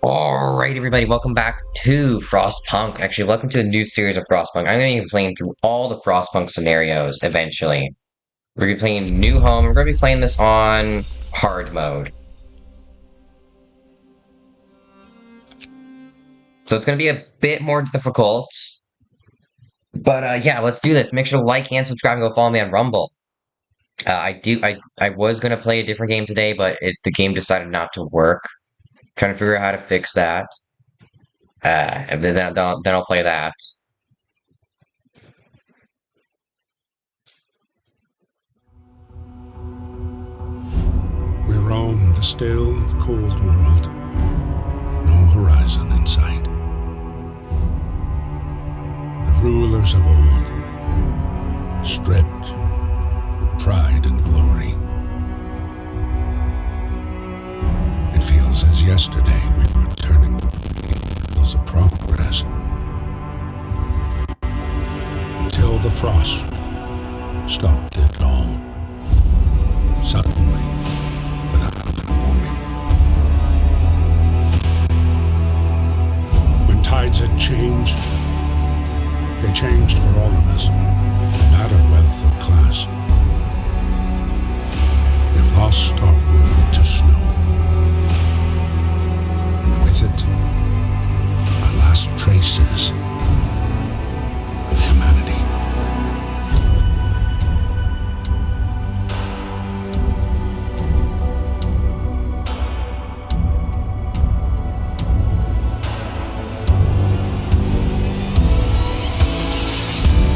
Alright, everybody, welcome back to Frostpunk. Actually, welcome to a new series of Frostpunk. I'm going to be playing through all the Frostpunk scenarios eventually. We're going to be playing New Home. We're going to be playing this on hard mode. So it's going to be a bit more difficult. But yeah, let's do this. Make sure to like and subscribe and go follow me on Rumble. I was going to play a different game today, but the game decided not to work. Trying to figure out how to fix that. Then I'll play that. We roam the still, cold world, no horizon in sight. The rulers of old, stripped of pride and glory. It feels as yesterday we were turning the wheels of progress, until the frost stopped it all, suddenly, without a warning. When tides had changed, they changed for all of us, no matter wealth or class. We've lost our world to snow, and with it, our last traces of humanity.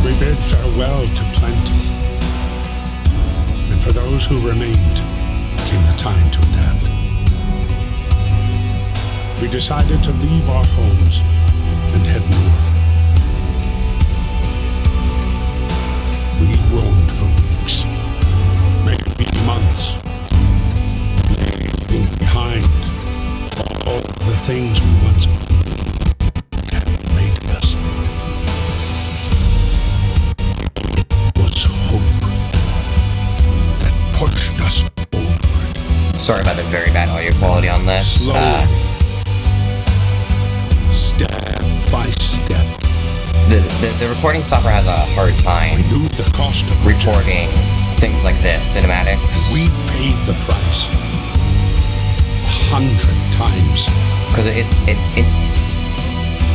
We bid farewell to plenty, and for those who remained came the time to adapt. We decided to leave our homes and head north. We roamed for weeks, maybe months, leaving behind all the things we once believed had made us. Was hope that pushed us forward. Sorry about the very bad audio quality on this. Slowly, step by step. The recording software has a hard time We knew the cost of our journey. recording things like this, cinematics, We paid the price 100 times. because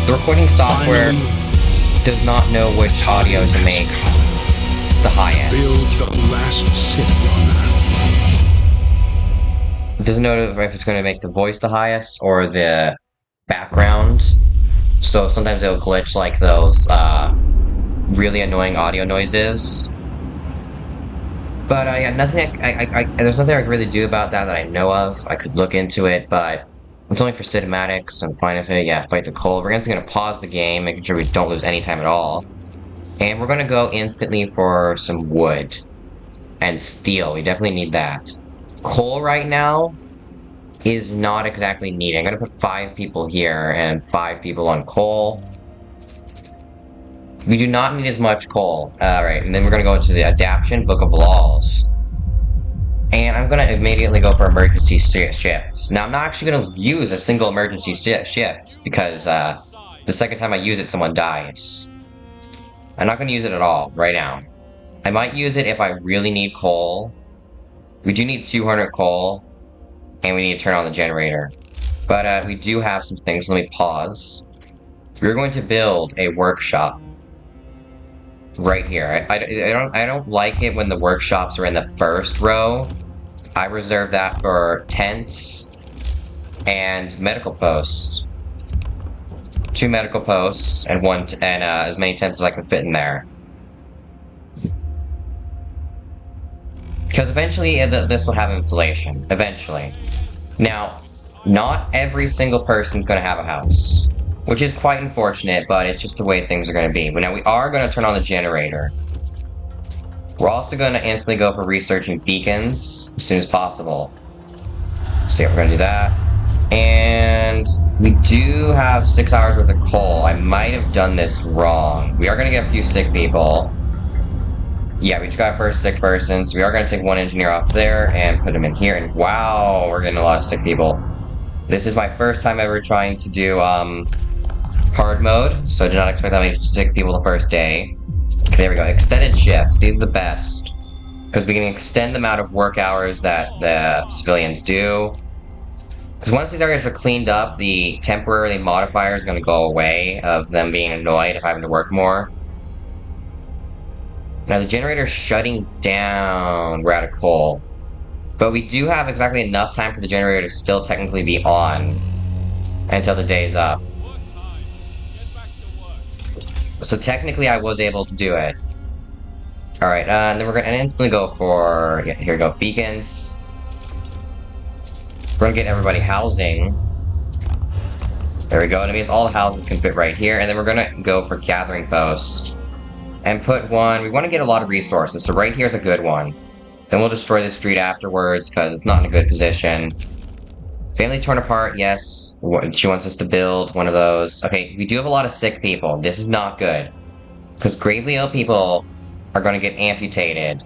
the recording software Finally, does not know which audio to time make has come the highest. build the last city on earth. It doesn't know if it's going to make the voice the highest or the background. So sometimes it'll glitch like those really annoying audio noises. But yeah, nothing. There's nothing I can really do about that I know of. I could look into it, but it's only for cinematics. I'm fine with it. Yeah, fight the cold. We're just gonna pause the game, making sure we don't lose any time at all. And we're gonna go instantly for some wood and steel. We definitely need that. Coal right now is not exactly needed. I'm gonna put 5 people here and 5 people on coal. We do not need as much coal. Alright, and then we're gonna go into the adaption book of laws. And I'm gonna immediately go for emergency shifts. Now, I'm not actually gonna use a single emergency shift because the second time I use it, someone dies. I'm not gonna use it at all right now. I might use it if I really need coal. We do need 200 coal, and we need to turn on the generator. But we do have some things. Let me pause. We're going to build a workshop right here. I don't like it when the workshops are in the first row. I reserve that for tents and medical posts. 2 medical posts and as many tents as I can fit in there. Because eventually this will have insulation. Eventually. Now, not every single person's going to have a house, which is quite unfortunate, but it's just the way things are going to be. But now we are going to turn on the generator. We're also going to instantly go for researching beacons as soon as possible. So yeah, we're going to do that. And we do have 6 hours worth of coal. I might have done this wrong. We are going to get a few sick people. Yeah, we just got our first sick person, so we are going to take 1 engineer off there and put him in here. And wow, we're getting a lot of sick people. This is my first time ever trying to do, hard mode, so I did not expect that many sick people the first day. Okay, there we go. Extended shifts. These are the best. Because we can extend the amount of work hours that the civilians do. Because once these areas are cleaned up, the temporary modifier is going to go away of them being annoyed of having to work more. Now the generator's shutting down. We're out of coal. But we do have exactly enough time for the generator to still technically be on until the day's up. So technically I was able to do it. Alright, and then we're gonna instantly go for, yeah, here we go, beacons. We're gonna get everybody housing. There we go, and it means all the houses can fit right here, and then we're gonna go for gathering post. And put one, we want to get a lot of resources, so right here is a good one. Then we'll destroy the street afterwards, because it's not in a good position. Family torn apart, yes. She wants us to build one of those. Okay, we do have a lot of sick people. This is not good. Because gravely ill people are going to get amputated,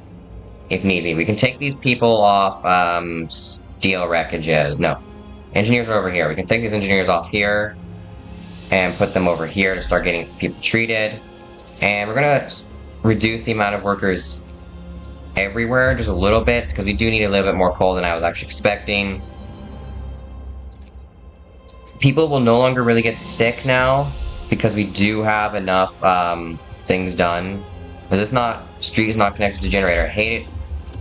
if need be. We can take these people off, steel wreckages. No. Engineers are over here. We can take these engineers off here, and put them over here to start getting some people treated. And we're going to reduce the amount of workers everywhere just a little bit, because we do need a little bit more coal than I was actually expecting. People will no longer really get sick now, because we do have enough things done. Because street is not connected to the generator. I hate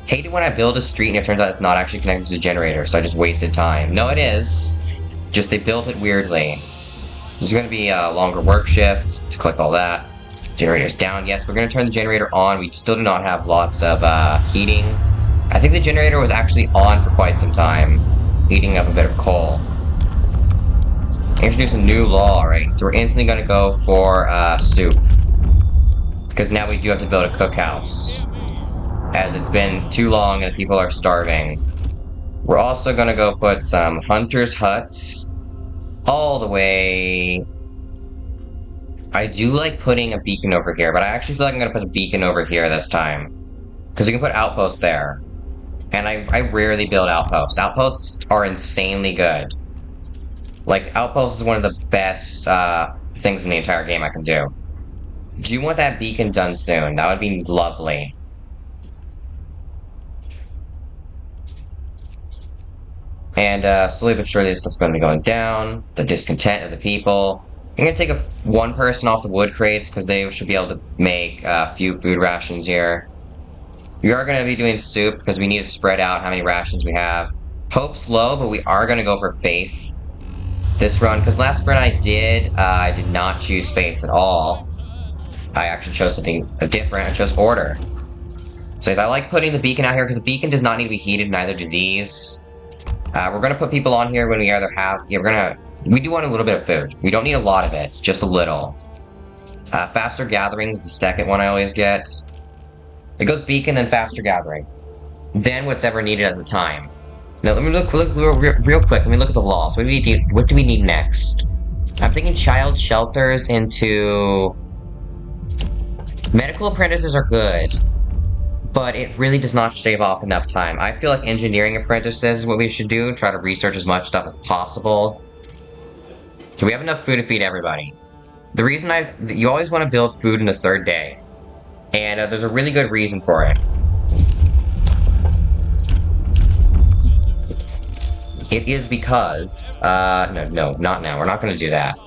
it when I build a street and it turns out it's not actually connected to the generator, so I just wasted time. No, it is. Just they built it weirdly. There's going to be a longer work shift to click all that. Generator's down. Yes, we're going to turn the generator on. We still do not have lots of heating. I think the generator was actually on for quite some time, heating up a bit of coal. Introduce a new law, right? So we're instantly going to go for soup. Because now we do have to build a cookhouse. As it's been too long and people are starving. We're also going to go put some hunter's huts all the way. I do like putting a beacon over here, but I actually feel like I'm going to put a beacon over here this time. Because you can put outposts there. And I rarely build outposts. Outposts are insanely good. Like, outposts is one of the best things in the entire game I can do. Do you want that beacon done soon? That would be lovely. And slowly but surely this stuff's going to be going down. The discontent of the people. I'm going to take one person off the wood crates, because they should be able to make a few food rations here. We are going to be doing soup, because we need to spread out how many rations we have. Hope's low, but we are going to go for faith this run, because last run I did not choose faith at all. I actually chose something different. I chose order. So I like putting the beacon out here, because the beacon does not need to be heated, neither do these. We're going to put people on here when we either have... Yeah, we do want a little bit of food. We don't need a lot of it, just a little. Faster gathering is the second one I always get. It goes beacon, then faster gathering. Then what's ever needed at the time. Now, let me look real quick. Let me look at the laws. What do we need next? I'm thinking child shelters into... Medical apprentices are good, but it really does not shave off enough time. I feel like engineering apprentices is what we should do. Try to research as much stuff as possible. Do we have enough food to feed everybody? The reason you always want to build food in the third day. And there's a really good reason for it. It is because, no, not now. We're not going to do that.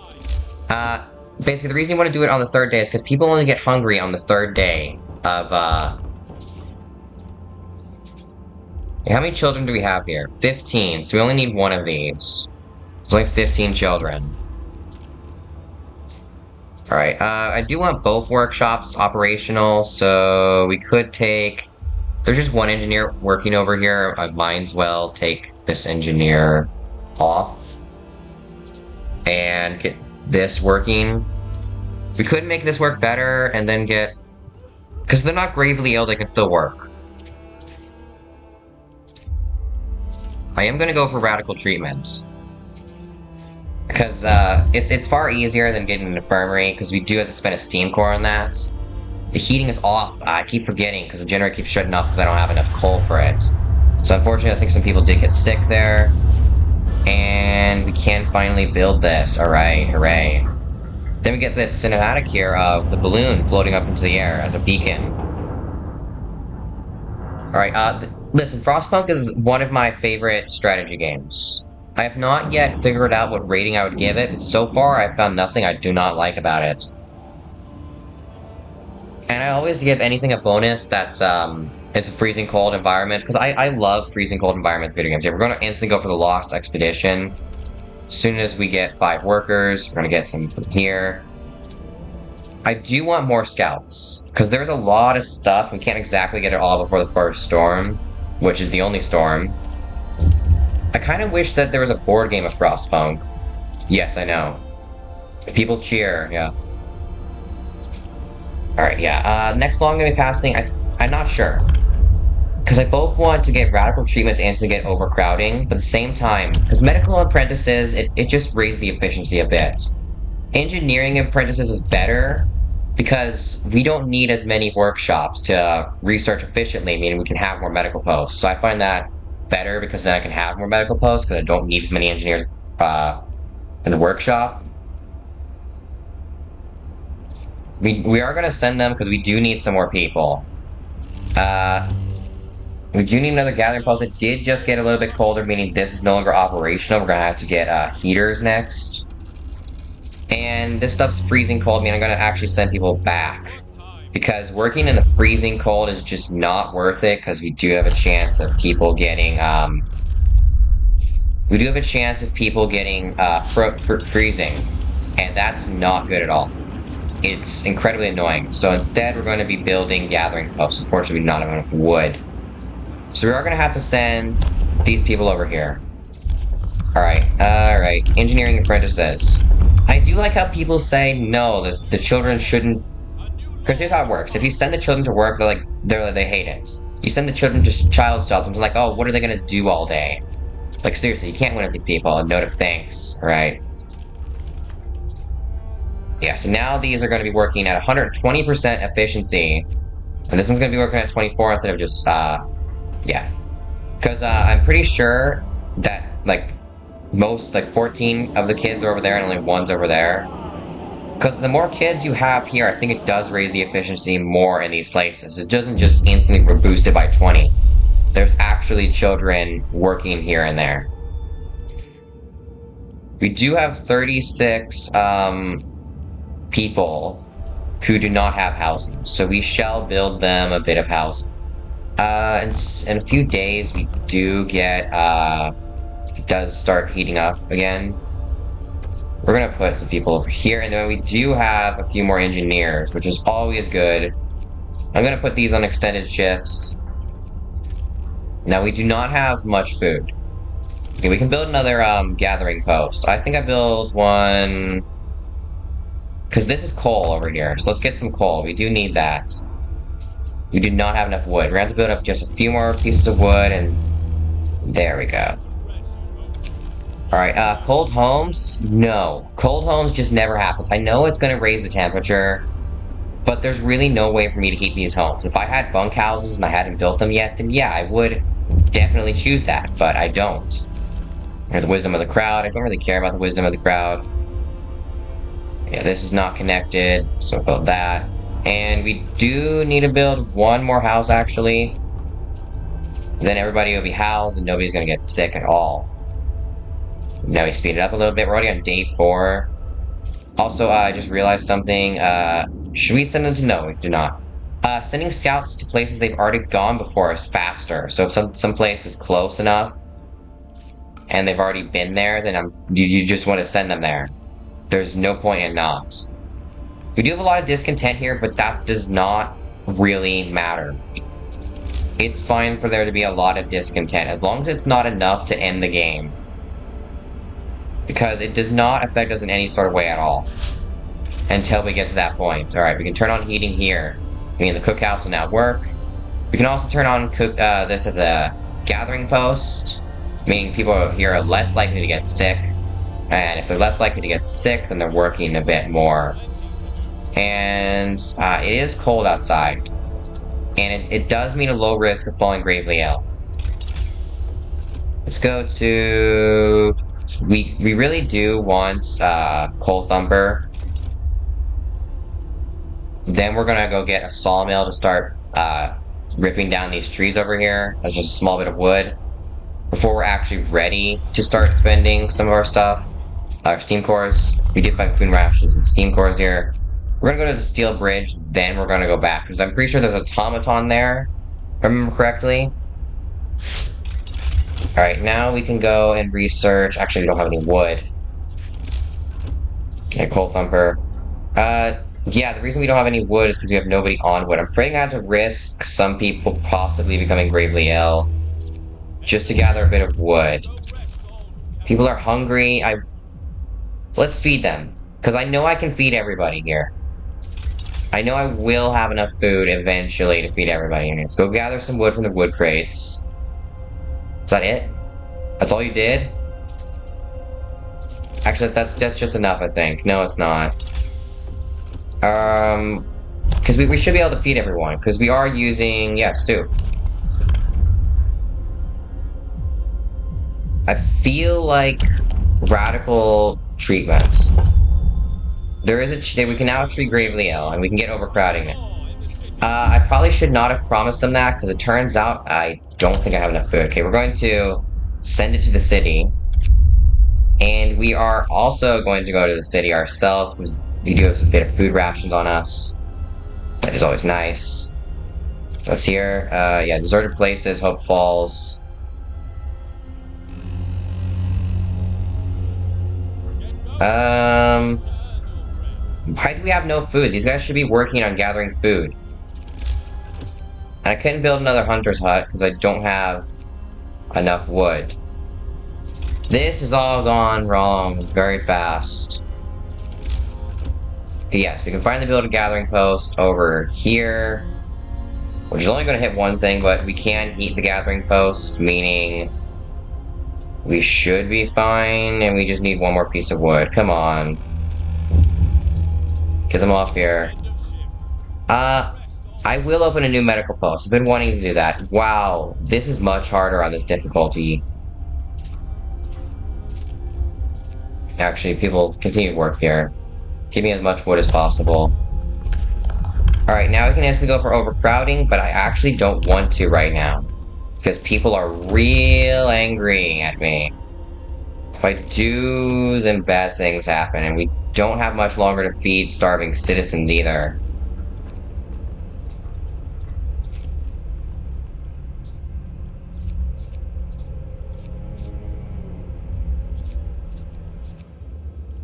Basically, the reason you want to do it on the third day is because people only get hungry on the third day of, How many children do we have here? 15, so we only need one of these. There's only 15 children. Alright, I do want both workshops operational, so we could take... There's just one engineer working over here. I might as well take this engineer off and get this working. We could make this work better and then get... Because they're not gravely ill, they can still work. I am going to go for radical treatment. Because it's far easier than getting an infirmary, because we do have to spend a steam core on that. The heating is off. I keep forgetting, because the generator keeps shutting off because I don't have enough coal for it. So unfortunately, I think some people did get sick there. And And we can finally build this. Alright, hooray. Then we get this cinematic here of the balloon floating up into the air as a beacon. Alright, listen, Frostpunk is one of my favorite strategy games. I have not yet figured out what rating I would give it, but so far I've found nothing I do not like about it. And I always give anything a bonus that's, it's a freezing cold environment, because I love freezing cold environments video games. Yeah, we're going to instantly go for the Lost Expedition. As soon as we get 5 workers, we're going to get some from here. I do want more scouts, because there's a lot of stuff. We can't exactly get it all before the first storm, which is the only storm. I kind of wish that there was a board game of Frostpunk. Yes, I know. People cheer, yeah. Alright, yeah. Next law I'm going to be passing, I'm not sure. Because I both want to get radical treatment and to get overcrowding, but at the same time, because medical apprentices, it just raised the efficiency a bit. Engineering apprentices is better, because we don't need as many workshops to research efficiently, meaning we can have more medical posts. So I find that better, because then I can have more medical posts, because I don't need as many engineers in the workshop. We are going to send them, because we do need some more people. We do need another gathering post. It did just get a little bit colder, meaning this is no longer operational. We're going to have to get heaters next. And this stuff's freezing cold, meaning I'm going to actually send people back. Because working in the freezing cold is just not worth it, because we do have a chance of people getting, freezing. And that's not good at all. It's incredibly annoying. So instead, we're going to be building gathering posts. Unfortunately, we do not have enough wood. So we are going to have to send these people over here. Alright, engineering apprentices. I do like how people say, no, the children shouldn't... Because here's how it works. If you send the children to work, they hate it. You send the children to child shelters, like, oh, what are they going to do all day? Like, seriously, you can't win with these people. A note of thanks, right? Yeah, so now these are going to be working at 120% efficiency. And this one's going to be working at 24 instead of just, yeah. Because, I'm pretty sure that, 14 of the kids are over there and only one's over there. Because the more kids you have here, I think it does raise the efficiency more in these places. It doesn't just instantly boost it by 20. There's actually children working here and there. We do have 36, people who do not have housing, so we shall build them a bit of housing. In a few days, we do get, it does start heating up again. We're gonna put some people over here, and then we do have a few more engineers, which is always good. I'm gonna put these on extended shifts. Now, we do not have much food. Okay, we can build another, gathering post. I think I build one... Because this is coal over here, so let's get some coal. We do need that. We do not have enough wood. We're going to have to build up just a few more pieces of wood, and... There we go. Alright, cold homes? No. Cold homes just never happens. I know it's going to raise the temperature, but there's really no way for me to heat these homes. If I had bunkhouses and I hadn't built them yet, then yeah, I would definitely choose that, but I don't. Or the wisdom of the crowd. I don't really care about the wisdom of the crowd. Yeah, this is not connected, so we'll build that. And we do need to build one more house, actually. Then everybody will be housed and nobody's going to get sick at all. Now we speed it up a little bit. We're already on day 4. Also, I just realized something. Should we send them to... No, we do not. Sending scouts to places they've already gone before is faster. So if some place is close enough and they've already been there, then you just want to send them there. There's no point in not. We do have a lot of discontent here, but that does not really matter. It's fine for there to be a lot of discontent, as long as it's not enough to end the game. Because it does not affect us in any sort of way at all. Until we get to that point. Alright, we can turn on heating here. I mean, the cookhouse will now work. We can also turn on this at the gathering post. Meaning people here are less likely to get sick. And if they're less likely to get sick, then they're working a bit more. And it is cold outside. And it does mean a low risk of falling gravely ill. Let's go to We really do want coal thumper. Then we're gonna go get a sawmill to start ripping down these trees over here. That's just a small bit of wood. Before we're actually ready to start spending some of our stuff. Our steam cores. We did find food rations and steam cores here. We're gonna go to the steel bridge, then we're gonna go back, because I'm pretty sure there's an automaton there, if I remember correctly. Alright, now we can go and research. Actually, we don't have any wood. Okay, coal thumper. Yeah, the reason we don't have any wood is because we have nobody on wood. I'm afraid I had to risk some people possibly becoming gravely ill just to gather a bit of wood. People are hungry. Let's feed them, because I know I can feed everybody here. I know I will have enough food eventually to feed everybody. Let's go gather some wood from the wood crates. Is that it? That's all you did? Actually, that's just enough, I think. No, it's not. Because we should be able to feed everyone, because we are using, yeah, soup. I feel like radical treatment. There is we can now treat gravely ill, and we can get overcrowding it. I probably should not have promised them that, because it turns out I don't think I have enough food. Okay, we're going to send it to the city. And we are also going to go to the city ourselves, because we do have a bit of food rations on us. That is always nice. What's here? Yeah, deserted places, Hope Falls. Why do we have no food? These guys should be working on gathering food. And I couldn't build another hunter's hut because I don't have enough wood. This has all gone wrong very fast. Yes, we can finally build a gathering post over here, which is only going to hit one thing, but we can heat the gathering post, meaning we should be fine, and we just need one more piece of wood. Come on. Get them off here. I will open a new medical post. I've been wanting to do that. Wow, this is much harder on this difficulty. Actually, people continue to work here. Give me as much wood as possible. Alright, now we can instantly go for overcrowding, but I actually don't want to right now. Because people are real angry at me. If I do, then bad things happen, and we don't have much longer to feed starving citizens either.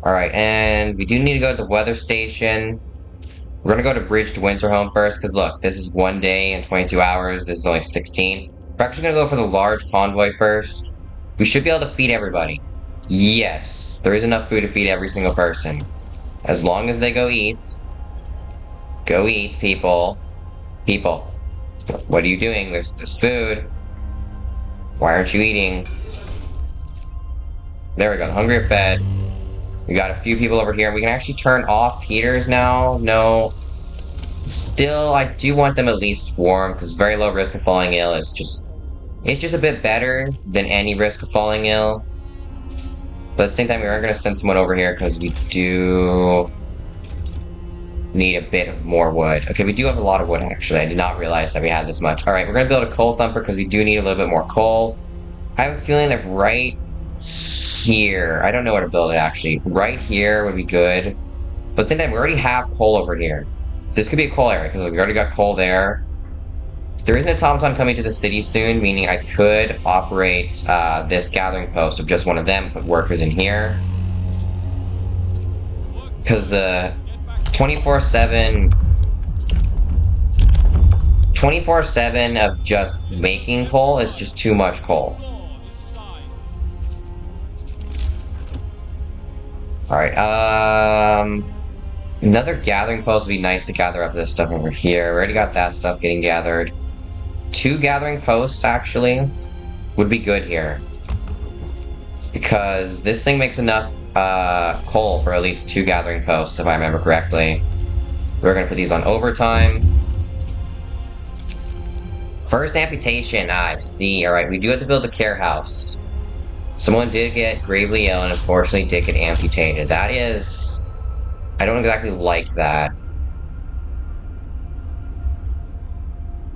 Alright, and we do need to go to the weather station. We're gonna go to Bridge to Winterhome first, because look, this is 1 day and 22 hours, this is only 16. We're actually gonna go for the large convoy first. We should be able to feed everybody. Yes, there is enough food to feed every single person. As long as they go eat. Go eat, people. People. What are you doing? There's food. Why aren't you eating? There we go, the hungry are fed. We got a few people over here, and we can actually turn off heaters now. No. Still, I do want them at least warm, because very low risk of falling ill is just... It's just a bit better than any risk of falling ill. But at the same time, we are going to send someone over here, because we do need a bit of more wood. Okay, we do have a lot of wood, actually. I did not realize that we had this much. Alright, we're going to build a coal thumper, because we do need a little bit more coal. I have a feeling that right here, I don't know where to build it actually. Right here would be good. But at the same time, we already have coal over here. This could be a coal area, because we already got coal there. There is an automaton coming to the city soon, meaning I could operate this gathering post of just one of them, put workers in here. Because the 24/7 of just making coal is just too much coal. Alright, another gathering post would be nice to gather up this stuff over here. We already got that stuff getting gathered. 2 gathering posts, actually, would be good here. Because this thing makes enough, coal for at least 2 gathering posts, if I remember correctly. We're gonna put these on overtime. First amputation, I see. Alright, we do have to build a care house. Someone did get gravely ill and unfortunately did get amputated. That is... I don't exactly like that.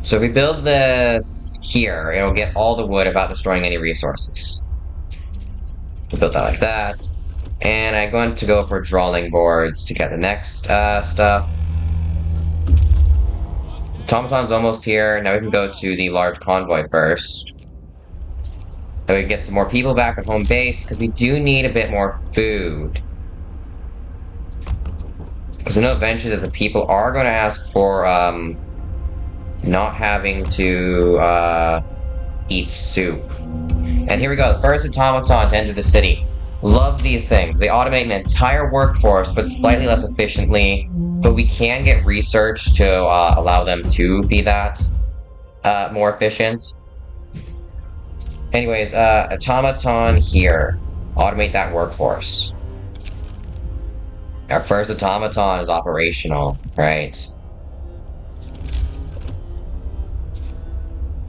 So if we build this here, it'll get all the wood without destroying any resources. We'll build that like that. And I'm going to go for drawing boards to get the next stuff. Automaton's almost here. Now we can go to the large convoy first. And we can get some more people back at home base, because we do need a bit more food. Because I know eventually that the people are going to ask for, not having to, eat soup. And here we go, the first automaton to enter the city. Love these things. They automate an entire workforce, but slightly less efficiently. But we can get research to allow them to be that more efficient. Anyways, automaton here. Automate that workforce. Our first automaton is operational, right?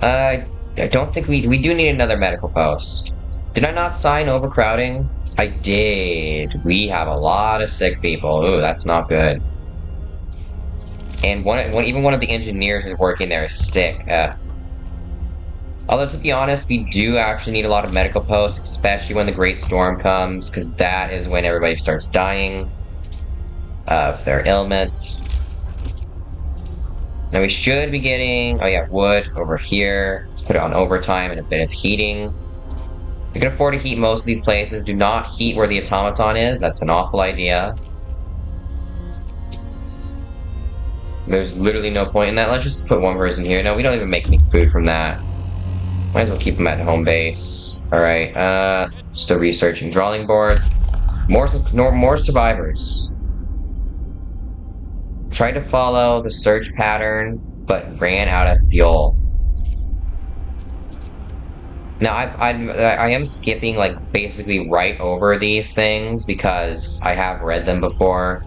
I don't think we do need another medical post. Did I not sign overcrowding? I did. We have a lot of sick people. Ooh, that's not good. And even one of the engineers who's working there is sick. Although, to be honest, we do actually need a lot of medical posts, especially when the Great Storm comes, because that is when everybody starts dying of their ailments. Now we should be getting, oh yeah, wood over here. Let's put it on overtime and a bit of heating. You can afford to heat most of these places. Do not heat where the automaton is. That's an awful idea. There's literally no point in that. Let's just put one person here. No, we don't even make any food from that. Might as well keep them at home base. Alright, still researching drawing boards. More survivors. Tried to follow the search pattern, but ran out of fuel. Now, I am skipping, like, basically right over these things because I have read them before.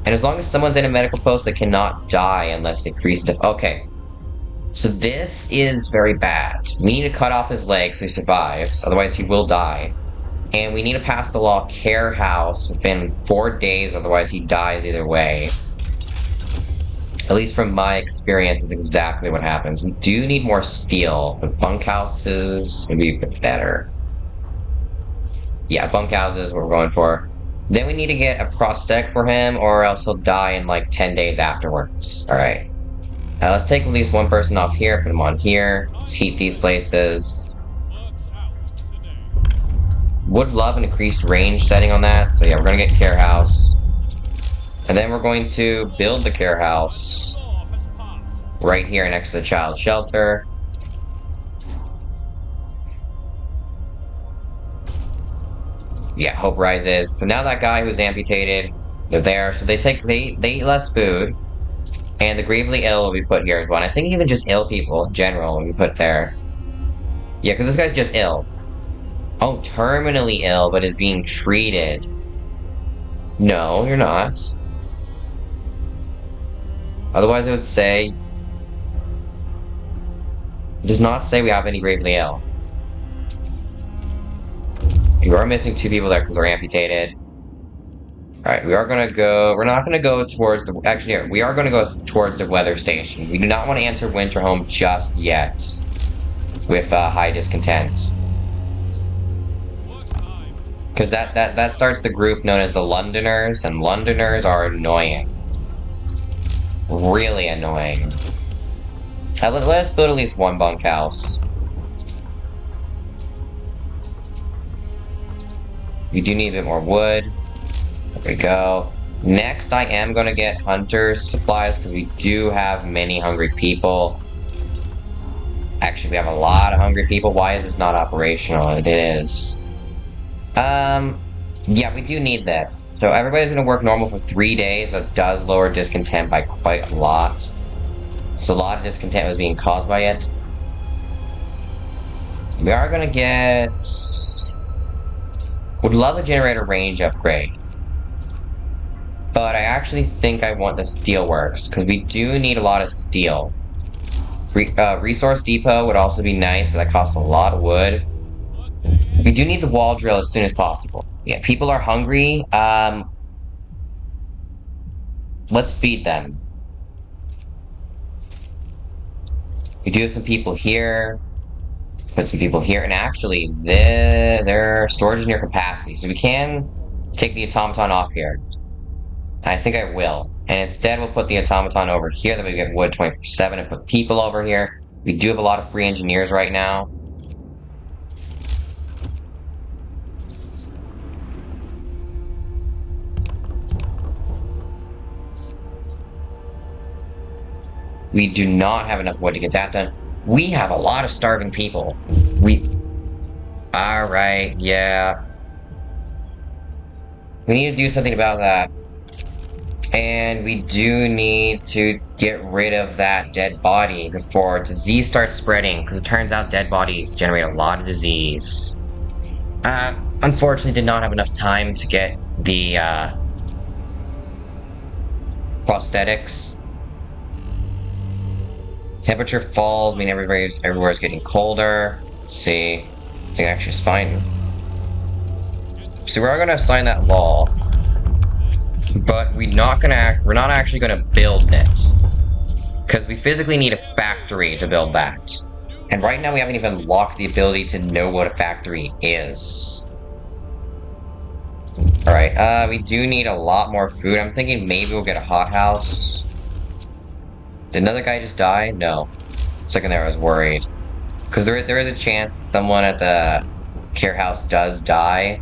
And as long as someone's in a medical post, they cannot die unless they freeze stuff. Okay. So this is very bad. We need to cut off his leg so he survives, otherwise he will die. And we need to pass the law care house within 4 days, otherwise he dies either way. At least from my experience, is exactly what happens. We do need more steel, but bunkhouses would be a bit better. Yeah, bunkhouses is what we're going for. Then we need to get a prosthetic for him, or else he'll die in like 10 days afterwards. Alright. Let's take at least one person off here, put him on here. Let's heat these places. Would love an increased range setting on that, so yeah, we're gonna get care house. And then we're going to build the care house right here next to the child shelter. Yeah, hope rises. So now that guy who's amputated, they're there. So they eat less food. And the gravely ill will be put here as well. And I think even just ill people in general will be put there. Yeah, because this guy's just ill. Oh, terminally ill, but is being treated. No, you're not. Otherwise, it would say... It does not say we have any gravely ill. We are missing 2 people there because they're amputated. Alright, we are gonna go... We're not gonna go towards the... Actually, we are gonna go towards the weather station. We do not want to enter Winterhome just yet. With high discontent. Because that starts the group known as the Londoners, and Londoners are annoying. Really annoying. Let us build at least one bunkhouse. We do need a bit more wood. There we go. Next, I am going to get hunter's supplies, because we do have many hungry people. Actually, we have a lot of hungry people. Why is this not operational? It is. Yeah, we do need this. So everybody's going to work normal for 3 days, but it does lower discontent by quite a lot. So a lot of discontent was being caused by it. We are going to get... Would love a generator range upgrade. But I actually think I want the steelworks, because we do need a lot of steel. Resource depot would also be nice, but that costs a lot of wood. We do need the wall drill as soon as possible. Yeah, people are hungry. Let's feed them. We do have some people here. Put some people here, and actually, their storage is near capacity, so we can take the automaton off here. I think I will. And instead, we'll put the automaton over here, that we get wood 24/7, and put people over here. We do have a lot of free engineers right now. We do not have enough wood to get that done. We have a lot of starving people. Alright, yeah. We need to do something about that. And we do need to get rid of that dead body before disease starts spreading, because it turns out dead bodies generate a lot of disease. Unfortunately did not have enough time to get the, prosthetics. Temperature falls, meaning everywhere is getting colder. Let's see. I think actually it's fine. So we're gonna assign that law. But we're not actually gonna build it. Because we physically need a factory to build that. And right now we haven't even unlocked the ability to know what a factory is. Alright, we do need a lot more food. I'm thinking maybe we'll get a hothouse. Did another guy just die? No. Second there I was worried. Because there is a chance that someone at the care house does die.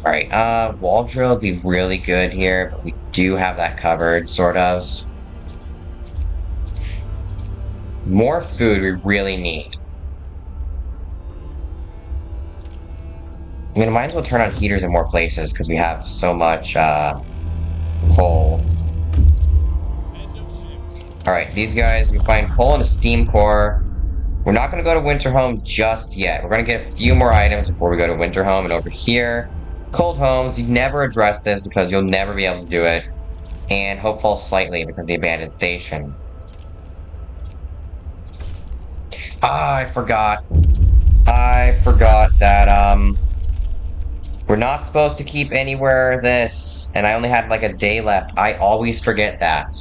Alright, wall drill would be really good here, but we do have that covered, sort of. More food we really need. I mean, I might as well turn on heaters in more places, because we have so much, coal. Alright, these guys, we find coal in a steam core. We're not going to go to winter home just yet. We're going to get a few more items before we go to winter home, and over here... Cold homes, you never address this because you'll never be able to do it. And hope falls slightly because of the abandoned station. I forgot that, we're not supposed to keep anywhere this, and I only had like a day left. I always forget that.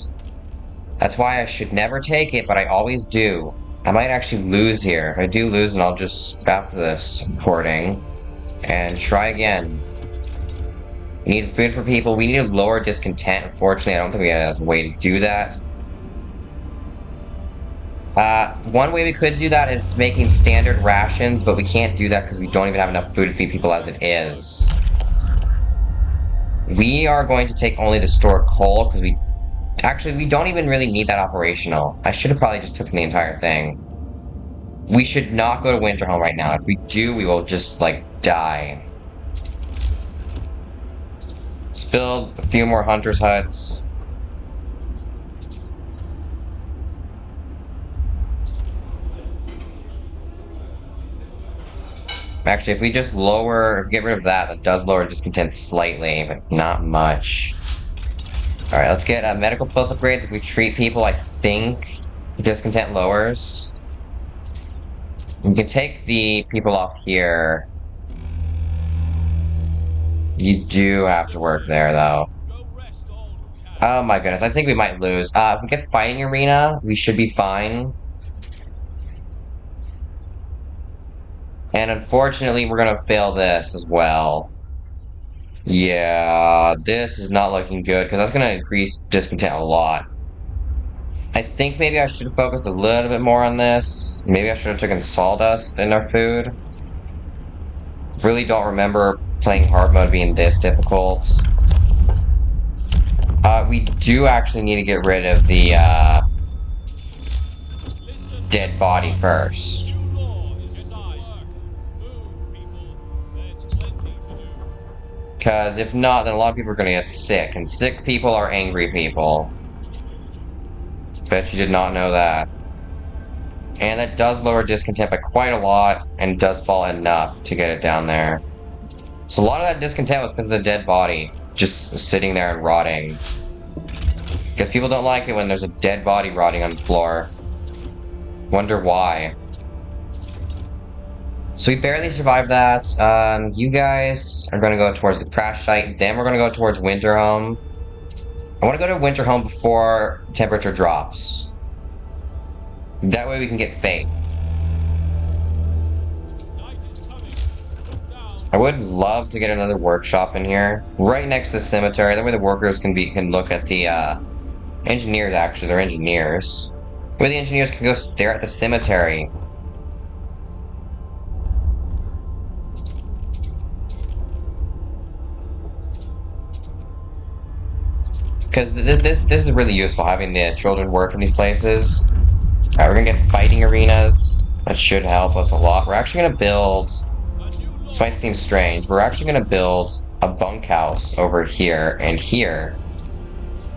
That's why I should never take it, but I always do. I might actually lose here. If I do lose, then I'll just stop this recording and try again. We need food for people. We need to lower discontent. Unfortunately, I don't think we have a way to do that. One way we could do that is making standard rations, but we can't do that because we don't even have enough food to feed people as it is. We are going to take only the stored coal because we don't even really need that operational. I should have probably just taken the entire thing. We should not go to winter home right now. If we do, we will just, like, die. Let's build a few more hunters' huts. Actually, if we just get rid of that, that does lower discontent slightly, but not much. Alright, let's get medical plus upgrades. If we treat people, I think discontent lowers. We can take the people off here. You do have to work there, though. Oh my goodness, I think we might lose. If we get fighting arena, we should be fine. And unfortunately, we're gonna fail this as well. Yeah, this is not looking good, because that's gonna increase discontent a lot. I think maybe I should have focused a little bit more on this. Maybe I should have taken sawdust in our food. Really don't remember playing hard mode being this difficult. We do actually need to get rid of the, dead body first. Because if not, then a lot of people are going to get sick, and sick people are angry people. Bet you did not know that. And that does lower discontent by quite a lot, and does fall enough to get it down there. So a lot of that discontent was because of the dead body, just sitting there and rotting. Because people don't like it when there's a dead body rotting on the floor. Wonder why. So we barely survived that. You guys are gonna go towards the crash site. Then we're gonna go towards Winterhome. I want to go to Winterhome before temperature drops. That way we can get faith. I would love to get another workshop in here, right next to the cemetery. That way the workers can look at the engineers. Actually, they're engineers. Where the engineers can go stare at the cemetery. Because this is really useful, having the children work in these places. Alright, we're gonna get fighting arenas. That should help us a lot. We're actually gonna build... This might seem strange. We're actually gonna build a bunkhouse over here and here.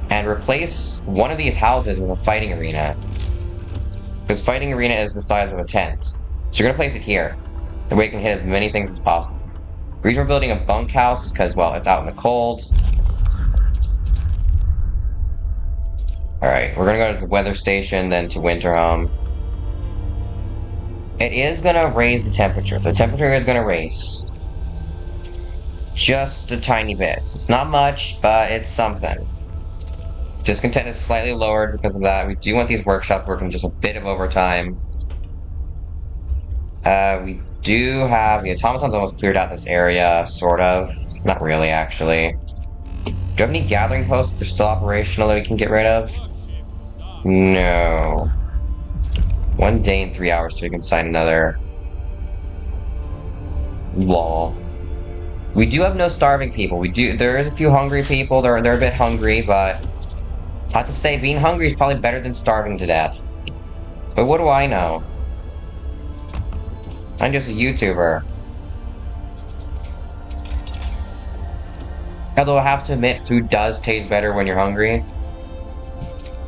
And replace one of these houses with a fighting arena. Because fighting arena is the size of a tent. So you're gonna place it here. That way it can hit as many things as possible. The reason we're building a bunkhouse is because, well, it's out in the cold. Alright, we're gonna go to the weather station, then to Winterhome. It is gonna raise the temperature. The temperature is gonna raise. Just a tiny bit. It's not much, but it's something. Discontent is slightly lowered because of that. We do want these workshops working just a bit of overtime. We do have... The automatons almost cleared out this area, sort of. Not really, actually. Do you have any gathering posts that are still operational that we can get rid of? No. 1 day and 3 hours till we can sign another law. We do have no starving people. There is a few hungry people. They're a bit hungry, but I have to say, being hungry is probably better than starving to death. But what do I know? I'm just a YouTuber. Although I have to admit, food does taste better when you're hungry.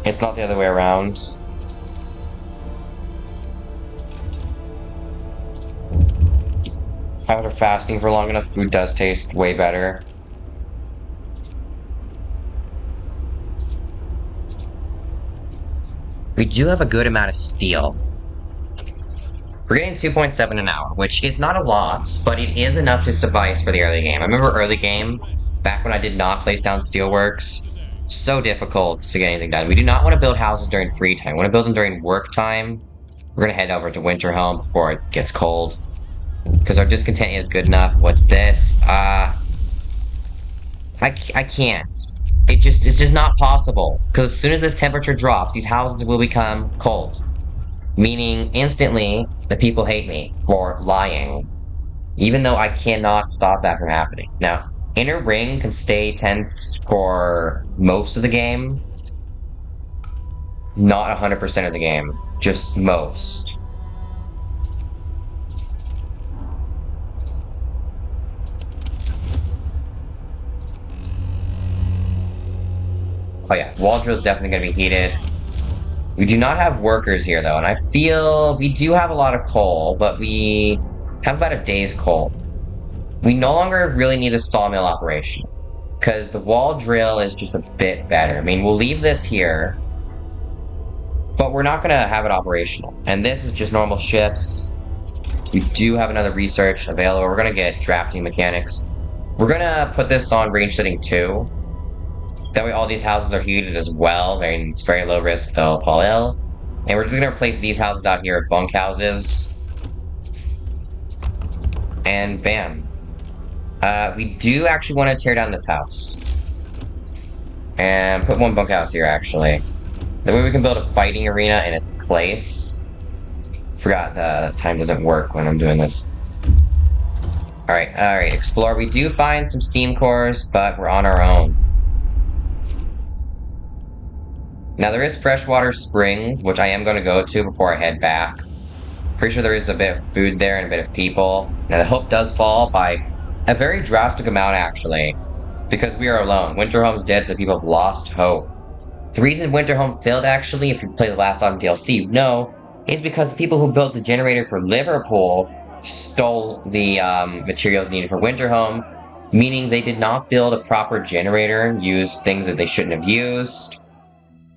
It's not the other way around. After fasting for long enough, food does taste way better. We do have a good amount of steel. We're getting 2.7 an hour, which is not a lot, but it is enough to suffice for the early game. I remember early game, back when I did not place down steelworks. So difficult to get anything done. We do not want to build houses during free time. We want to build them during work time. We're going to head over to Winterhome before it gets cold. Because our discontent is good enough. What's this? I can't. It's just not possible. Because as soon as this temperature drops, these houses will become cold. Meaning, instantly, the people hate me for lying. Even though I cannot stop that from happening. Now, Inner Ring can stay tense for most of the game. Not 100% of the game. Just most. Oh yeah, wall drill is definitely going to be heated. We do not have workers here though, and I feel we do have a lot of coal, but we have about a day's coal. We no longer really need a sawmill operation, because the wall drill is just a bit better. I mean, we'll leave this here, but we're not going to have it operational. And this is just normal shifts. We do have another research available. We're going to get drafting mechanics. We're going to put this on range setting 2. That way all these houses are heated as well. It's very low risk they'll fall ill. And we're just going to replace these houses out here with bunkhouses. And bam. We do actually want to tear down this house. And put one bunkhouse here, actually. That way we can build a fighting arena in its place. Forgot the time doesn't work when I'm doing this. Alright, explore. We do find some steam cores, but we're on our own. Now there is freshwater spring, which I am going to go to before I head back. Pretty sure there is a bit of food there and a bit of people. Now the hope does fall by a very drastic amount, actually. Because we are alone. Winterhome's dead, so people have lost hope. The reason Winterhome failed, actually, if you play the last Autumn DLC, you know, is because the people who built the generator for Liverpool stole the materials needed for Winterhome, meaning they did not build a proper generator and use things that they shouldn't have used,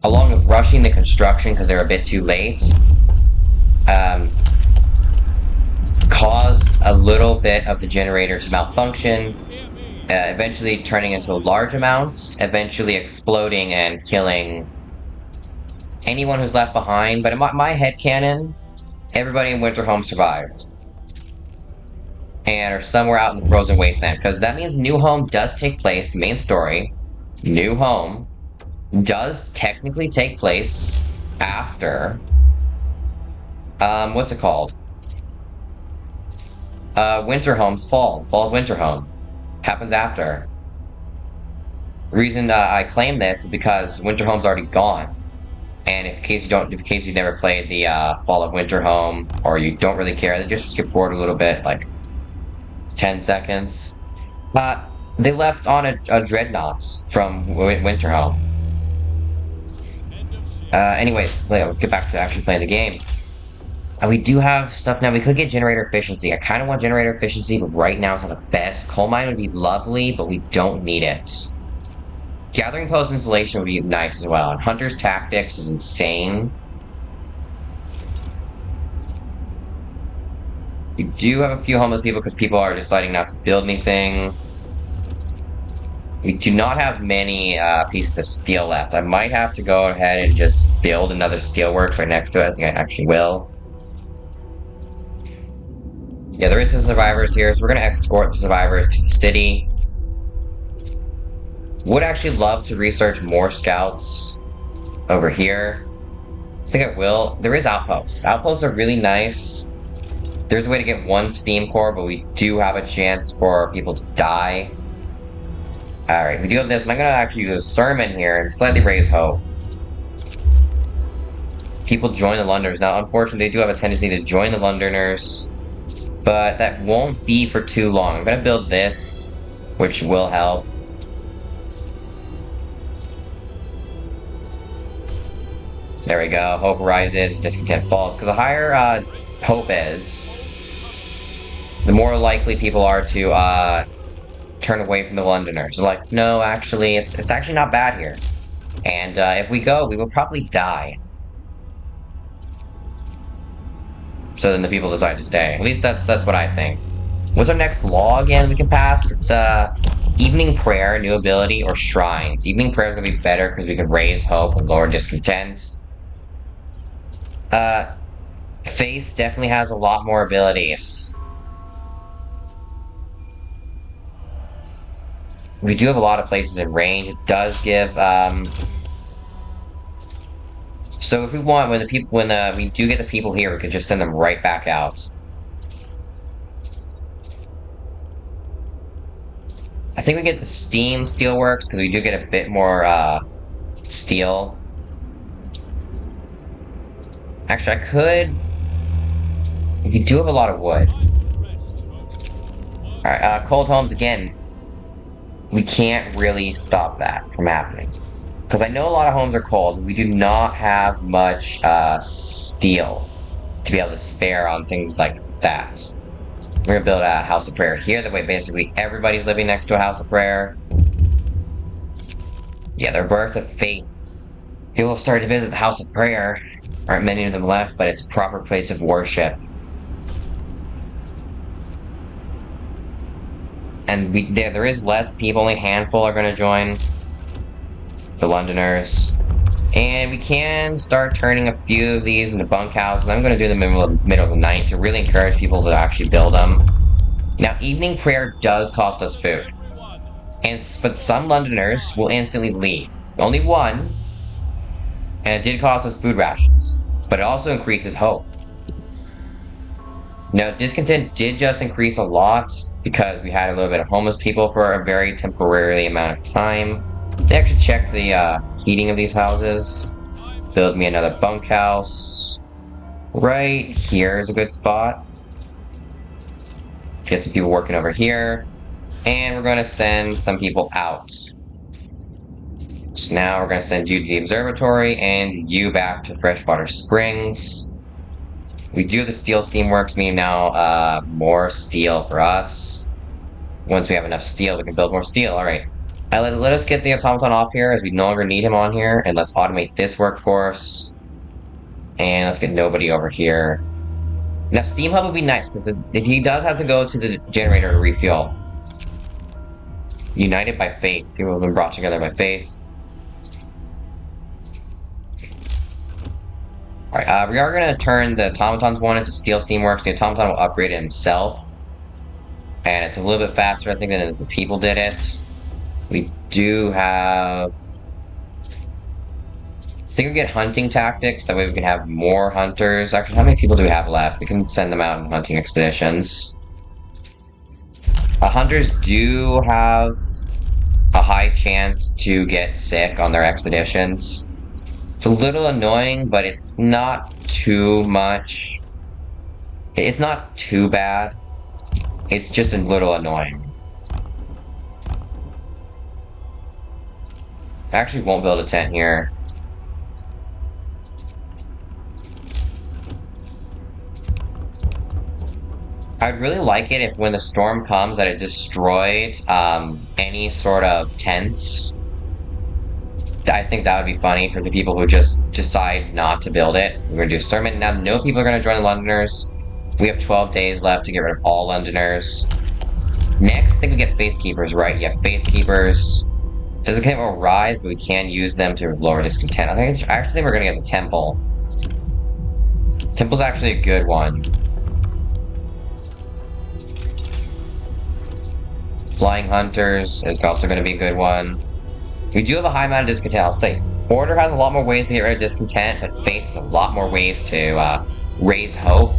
along with rushing the construction because they were a bit too late. caused a little bit of the generator to malfunction, eventually turning into a large amount, eventually exploding and killing anyone who's left behind. But in my headcanon, everybody in Winterhome survived. And are somewhere out in the frozen wasteland, because that means New Home does take place, the main story, New Home, does technically take place after, what's it called? Winterhome's fall of Winterhome. Happens after. The reason I claim this is because Winterhome's already gone. And in case you've never played the Fall of Winterhome, or you don't really care, then just skip forward a little bit, like 10 seconds. They left on a dreadnought from Winterhome. Anyways, let's get back to actually playing the game. We do have stuff now. We could get generator efficiency. I kind of want generator efficiency, but right now it's not the best. Coal mine would be lovely, but we don't need it. Gathering post installation would be nice as well. And Hunter's Tactics is insane. We do have a few homeless people because people are deciding not to build anything. We do not have many pieces of steel left. I might have to go ahead and just build another steelworks right next to it. I think I actually will. Yeah, there is some survivors here, so we're going to escort the survivors to the city. Would actually love to research more scouts over here. I think I will. There is outposts. Outposts are really nice. There's a way to get one steam core, but we do have a chance for people to die. Alright, we do have this, and I'm going to actually do a sermon here and slightly raise hope. People join the Londoners. Now, unfortunately, they do have a tendency to join the Londoners, but that won't be for too long. I'm going to build this, which will help. There we go. Hope rises, discontent falls. Because the higher hope is, the more likely people are to turn away from the Londoners. They're like, no, actually, it's actually not bad here. And if we go, we will probably die. So then the people decide to stay. At least that's what I think. What's our next law again we can pass? It's evening prayer, new ability, or shrines. Evening prayer is going to be better because we can raise hope and lower discontent. Faith definitely has a lot more abilities. We do have a lot of places in range. It does give, so if we want, when we do get the people here, we could just send them right back out. I think we get the steam steelworks, because we do get a bit more, steel. Actually, I could... We do have a lot of wood. Alright, cold homes again. We can't really stop that from happening. Because I know a lot of homes are cold. We do not have much steel to be able to spare on things like that. We're gonna build a house of prayer here. That way basically everybody's living next to a house of prayer. Yeah, their birth of faith. People have started to visit the house of prayer. Aren't many of them left, but it's a proper place of worship. And there is less people, only a handful are going to join the Londoners. And we can start turning a few of these into bunkhouses. I'm going to do them in the middle of the night to really encourage people to actually build them. Now, evening prayer does cost us food. But some Londoners will instantly leave. Only one. And it did cost us food rations. But it also increases hope. Now, discontent did just increase a lot because we had a little bit of homeless people for a very temporary amount of time. They actually checked the heating of these houses. Build me another bunkhouse. Right here is a good spot. Get some people working over here. And we're going to send some people out. So now we're going to send you to the observatory and you back to Freshwater Springs. We do have the steel steamworks, meaning now more steel for us. Once we have enough steel, we can build more steel. Alright. Let us get the automaton off here, as we no longer need him on here. And let's automate this workforce. And let's get nobody over here. Now, Steam Hub would be nice, because he does have to go to the generator to refuel. United by faith. People have been brought together by faith. Alright, we are going to turn the automatons one into Steel Steamworks. The automaton will upgrade it himself. And it's a little bit faster, I think, than if the people did it. We do have... I think we get hunting tactics, that way we can have more hunters. Actually, how many people do we have left? We can send them out on hunting expeditions. Hunters do have a high chance to get sick on their expeditions. It's a little annoying, but it's not too much. It's not too bad. It's just a little annoying. I actually won't build a tent here. I'd really like it if when the storm comes that it destroyed any sort of tents. I think that would be funny for the people who just decide not to build it. We're going to do sermon. Now, no people are going to join the Londoners. We have 12 days left to get rid of all Londoners. Next, I think we get Faith Keepers, right? Yeah, Faith Keepers. Doesn't give a rise, but we can use them to lower discontent. I actually think we're going to get the Temple. Temple's actually a good one. Flying Hunters is also going to be a good one. We do have a high amount of discontent, I'll say. Order has a lot more ways to get rid of discontent, but Faith has a lot more ways to raise hope.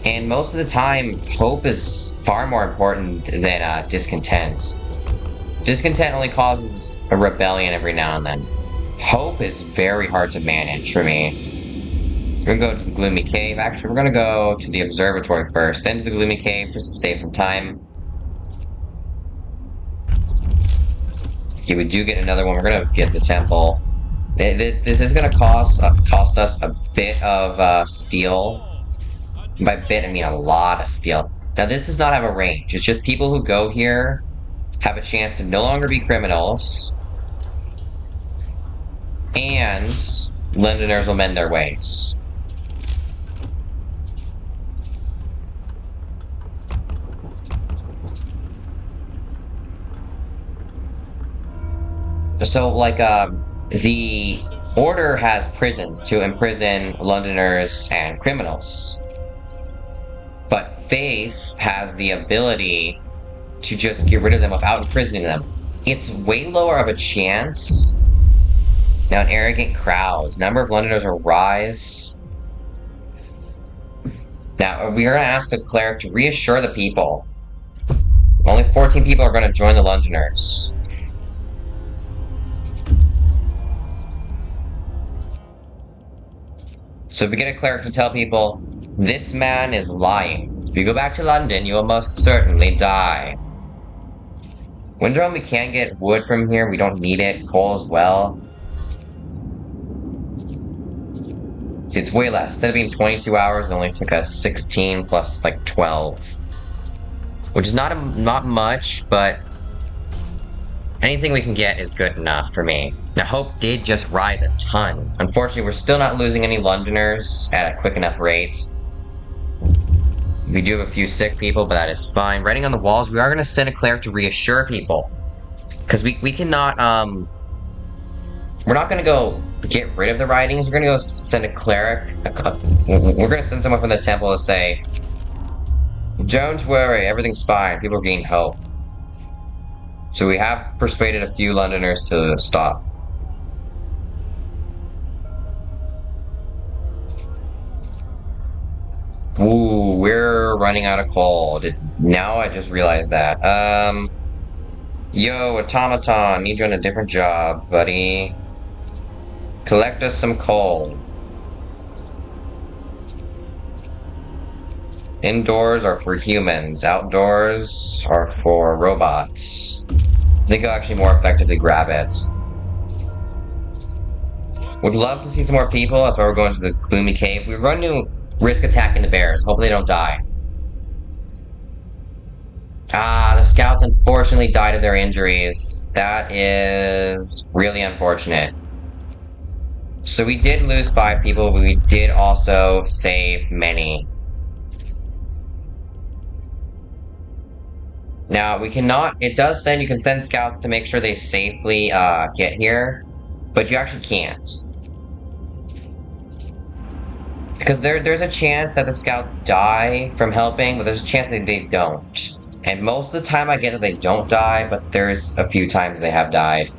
And most of the time, hope is far more important than discontent. Discontent only causes a rebellion every now and then. Hope is very hard to manage for me. We're going to go to the Gloomy Cave. Actually, we're going to go to the Observatory first, then to the Gloomy Cave, just to save some time. Okay, we do get another one. We're going to get the Temple. This is going to cost us a bit of steel. By bit, I mean a lot of steel. Now, this does not have a range. It's just people who go here have a chance to no longer be criminals. And Londoners will mend their ways. So, like, the Order has prisons to imprison Londoners and criminals. But Faith has the ability to just get rid of them without imprisoning them. It's way lower of a chance. Now, an arrogant crowd. Number of Londoners will rise. Now, we are going to ask a cleric to reassure the people. Only 14 people are going to join the Londoners. So if we get a cleric to tell people, this man is lying. If you go back to London, you will most certainly die. Windrome, we can get wood from here. We don't need it. Coal as well. See, it's way less. Instead of being 22 hours, it only took us 16 plus, like, 12. Which is not much, but anything we can get is good enough for me. Now, hope did just rise a ton. Unfortunately, we're still not losing any Londoners at a quick enough rate. We do have a few sick people, but that is fine. Writing on the walls, we are going to send a cleric to reassure people. Because we cannot, we're not going to go get rid of the writings. We're going to go send a cleric. We're going to send someone from the temple to say, don't worry, everything's fine. People are gaining hope. So we have persuaded a few Londoners to stop. Ooh, we're running out of coal. Now I just realized that. Yo, automaton, need you on a different job, buddy. Collect us some coal. Indoors are for humans. Outdoors are for robots. I think I'll actually more effectively grab it. Would love to see some more people. That's why we're going to the Gloomy Cave. We run to risk attacking the bears. Hope they don't die. Ah, the scouts unfortunately died of their injuries. That is really unfortunate. So we did lose 5 people, but we did also save many. Now, we cannot... It does send... You can send scouts to make sure they safely, get here. But you actually can't. Because there's a chance that the scouts die from helping, but there's a chance that they don't. And most of the time I get that they don't die, but there's a few times they have died.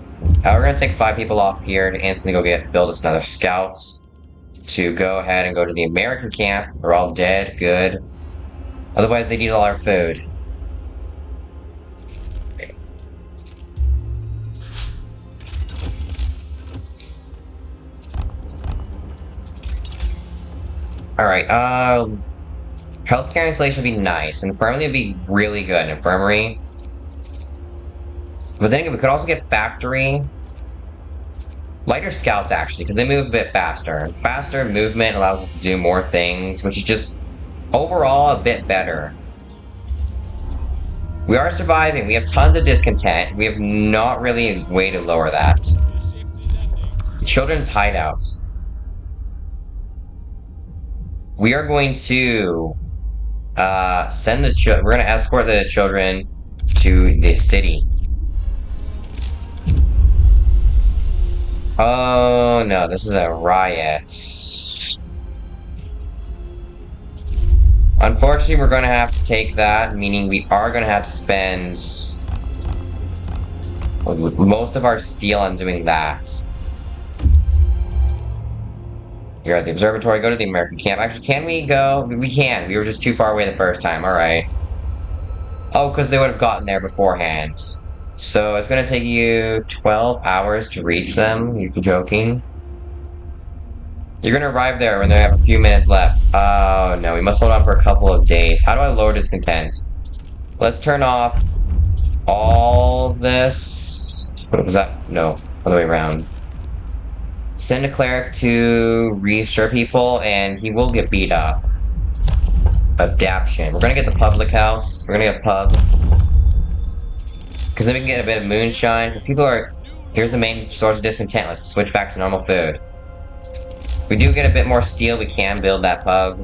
We're gonna take 5 people off here to instantly go build us another scout. To go ahead and go to the American camp. They're all dead, good. Otherwise they need all our food. Alright, healthcare installation would be nice. Infirmary would be really good. Infirmary. But then again, we could also get factory. Lighter scouts, actually, because they move a bit faster. Faster movement allows us to do more things, which is just overall a bit better. We are surviving. We have tons of discontent. We have not really a way to lower that. Children's hideouts. We are going to send the we're going to escort the children to the city. Oh no, this is a riot. Unfortunately, we're going to have to take that, meaning we are going to have to spend most of our steel on doing that. You're at the observatory, go to the American camp. Actually, can we go? We can. We were just too far away the first time, alright. Oh, because they would have gotten there beforehand. So it's going to take you 12 hours to reach them. You're joking? You're going to arrive there when they have a few minutes left. Oh, no. We must hold on for a couple of days. How do I lower discontent? Let's turn off all this. What was that? No. Other way around. Send a cleric to reassure people, and he will get beat up. Adaption. We're going to get the public house. We're going to get a pub. Because then we can get a bit of moonshine. Because people are... Here's the main source of discontent. Let's switch back to normal food. If we do get a bit more steel, we can build that pub.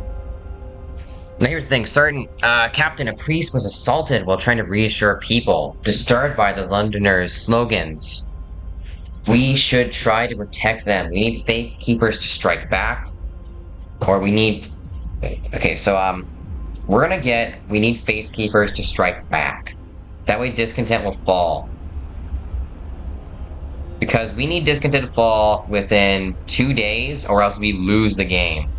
Now here's the thing. Captain, a priest was assaulted while trying to reassure people. Disturbed by the Londoners' slogans. We should try to protect them. We need faith keepers to strike back. Or we need... Okay, so, we're gonna get... We need faith keepers to strike back. That way discontent will fall. Because we need discontent to fall within 2 days, or else we lose the game.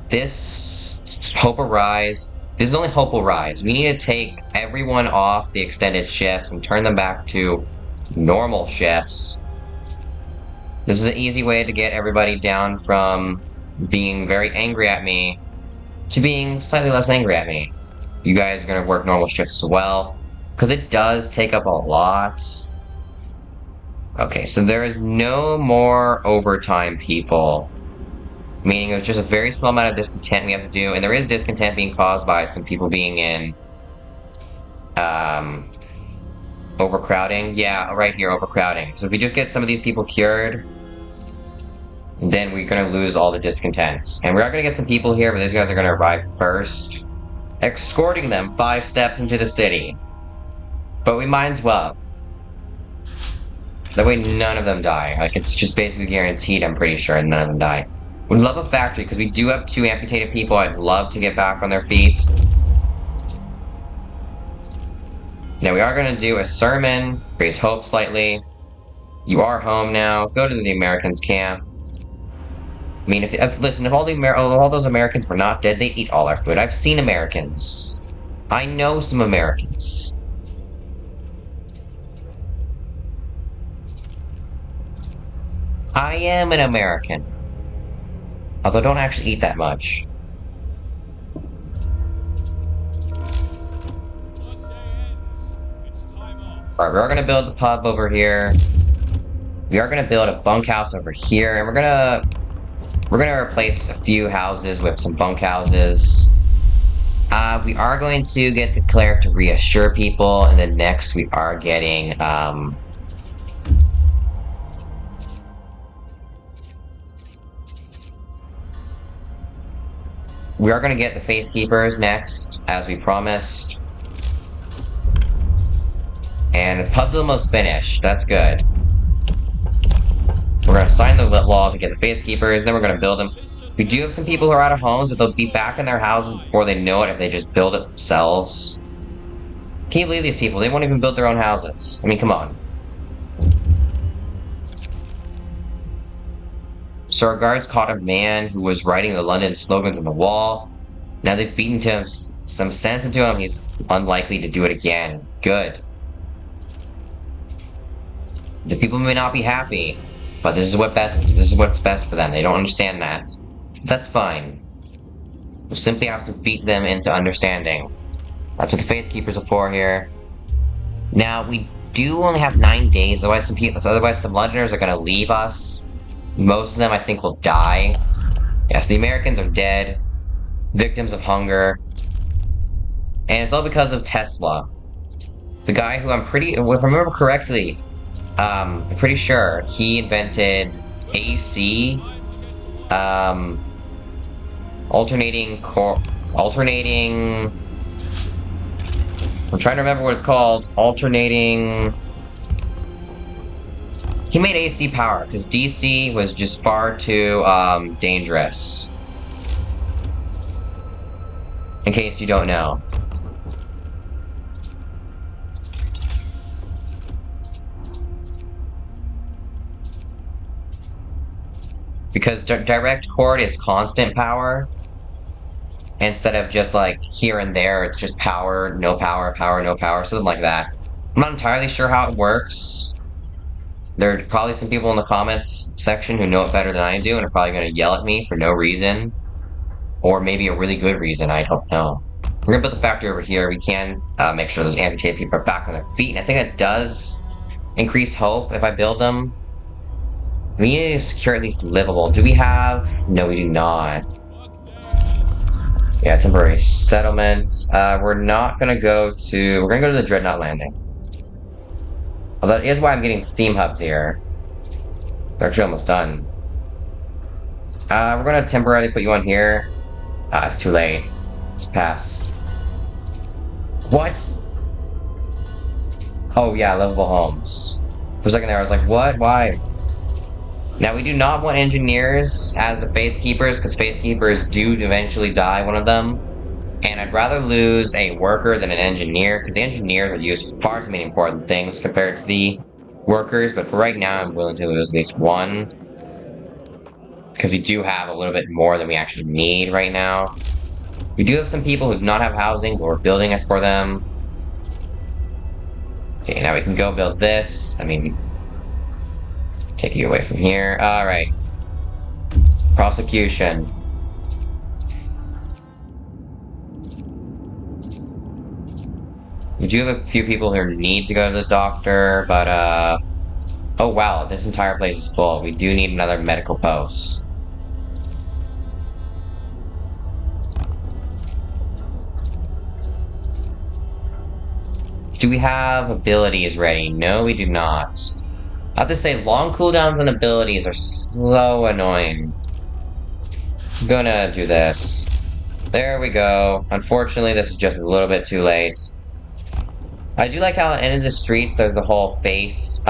This... Hope will rise. This is only hope will rise. We need to take everyone off the extended shifts and turn them back to normal shifts. This is an easy way to get everybody down from being very angry at me to being slightly less angry at me. You guys are going to work normal shifts as well. Because it does take up a lot. Okay, so there is no more overtime, people. Meaning there's just a very small amount of discontent we have to do. And there is discontent being caused by some people being in... overcrowding. Yeah, right here, overcrowding. So if we just get some of these people cured... then we're going to lose all the discontent. And we are going to get some people here, but these guys are going to arrive first. Escorting them 5 steps into the city. But we might as well. That way none of them die. Like, it's just basically guaranteed, I'm pretty sure, and none of them die. Would love a factory, because we do have 2 amputated people I'd love to get back on their feet. Now, we are going to do a sermon, raise hope slightly. You are home now. Go to the Americans' camp. I mean, listen, if all those Americans were not dead, they'd eat all our food. I've seen Americans. I know some Americans. I am an American. Although I don't actually eat that much. Alright, we are gonna build the pub over here. We are gonna build a bunkhouse over here, and we're gonna replace a few houses with some bunkhouses. We are going to get the cleric to reassure people, and then next we are getting, we are going to get the Faith Keepers next, as we promised. And Pubdom was finished. That's good. We're gonna sign the law to get the Faith Keepers, then we're gonna build them. We do have some people who are out of homes, but they'll be back in their houses before they know it if they just build it themselves. Can you believe these people? They won't even build their own houses. I mean, come on. So our guards caught a man who was writing the London slogans on the wall. Now they've beaten him some sense into him. He's unlikely to do it again. Good. The people may not be happy, but this is what's best for them. They don't understand that. That's fine. We'll simply have to beat them into understanding. That's what the Faith Keepers are for here. Now, we do only have 9 days, otherwise some Londoners are gonna leave us. Most of them, I think, will die. Yes, the Americans are dead. Victims of hunger. And it's all because of Tesla. The guy who if I remember correctly, I'm pretty sure he invented AC, alternating, I'm trying to remember what it's called, he made AC power, because DC was just far too, dangerous. In case you don't know. Because direct cord is constant power. Instead of just like here and there, it's just power, no power, power, no power, something like that. I'm not entirely sure how it works. There are probably some people in the comments section who know it better than I do and are probably going to yell at me for no reason. Or maybe a really good reason, I don't know. We're going to build the factory over here. We can make sure those amputated people are back on their feet. And I think that does increase hope if I build them. We need to secure at least livable. Do we have? No, we do not. Yeah, temporary settlements. We're not gonna go to... We're gonna go to the Dreadnought Landing. Although that is why I'm getting steam hubs here. They're actually almost done. We're gonna temporarily put you on here. It's too late. It's past. What? Oh yeah, livable homes. For a second there, I was like, what? Why? Now, we do not want engineers as the Faith Keepers, because Faith Keepers do eventually die, one of them. And I'd rather lose a worker than an engineer, because the engineers are used for far too many important things compared to the workers, but for right now, I'm willing to lose at least one. Because we do have a little bit more than we actually need right now. We do have some people who do not have housing, but we're building it for them. Okay, now we can go build this. I mean... Take you away from here. Alright. Prosecution. We do have a few people who need to go to the doctor, but, oh wow, this entire place is full. We do need another medical post. Do we have abilities ready? No, we do not. I have to say, long cooldowns on abilities are so annoying. I'm gonna do this. There we go. Unfortunately, this is just a little bit too late. I do like how at the end of the streets, there's the whole faith,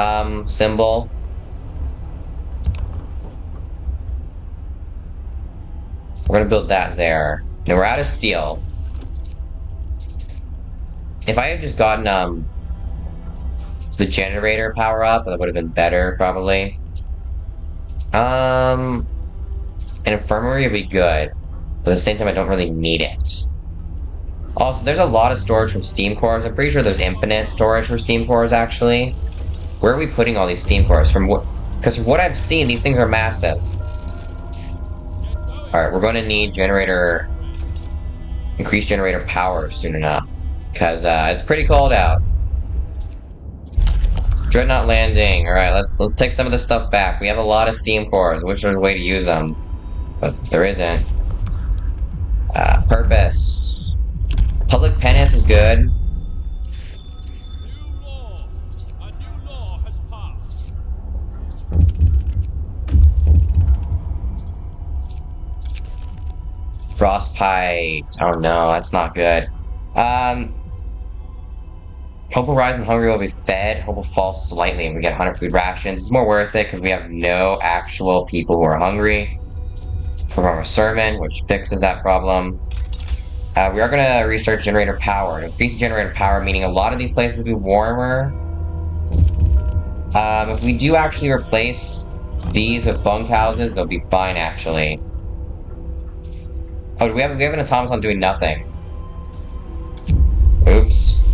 symbol. We're gonna build that there. Now, we're out of steel. If I had just gotten, the generator power up, that would have been better, probably. An infirmary would be good, but at the same time, I don't really need it. Also, there's a lot of storage from steam cores. I'm pretty sure there's infinite storage for steam cores, actually. Where are we putting all these steam cores? Because from what I've seen, these things are massive. Alright, we're going to need increased generator power soon enough. Because, it's pretty cold out. Dreadnought Landing. Alright, let's take some of this stuff back. We have a lot of steam cores. I wish there was a way to use them. But there isn't. Purpose. Public penance is good. A new law has passed. Frostpunk. Oh no, that's not good. Hope will rise when hungry will be fed. Hope will fall slightly and we get 100 food rations. It's more worth it because we have no actual people who are hungry. From our sermon, which fixes that problem. We are going to research generator power. Increase generator power, meaning a lot of these places will be warmer. If we do actually replace these with bunkhouses, they'll be fine, actually. Oh, we have an automaton doing nothing. Oops.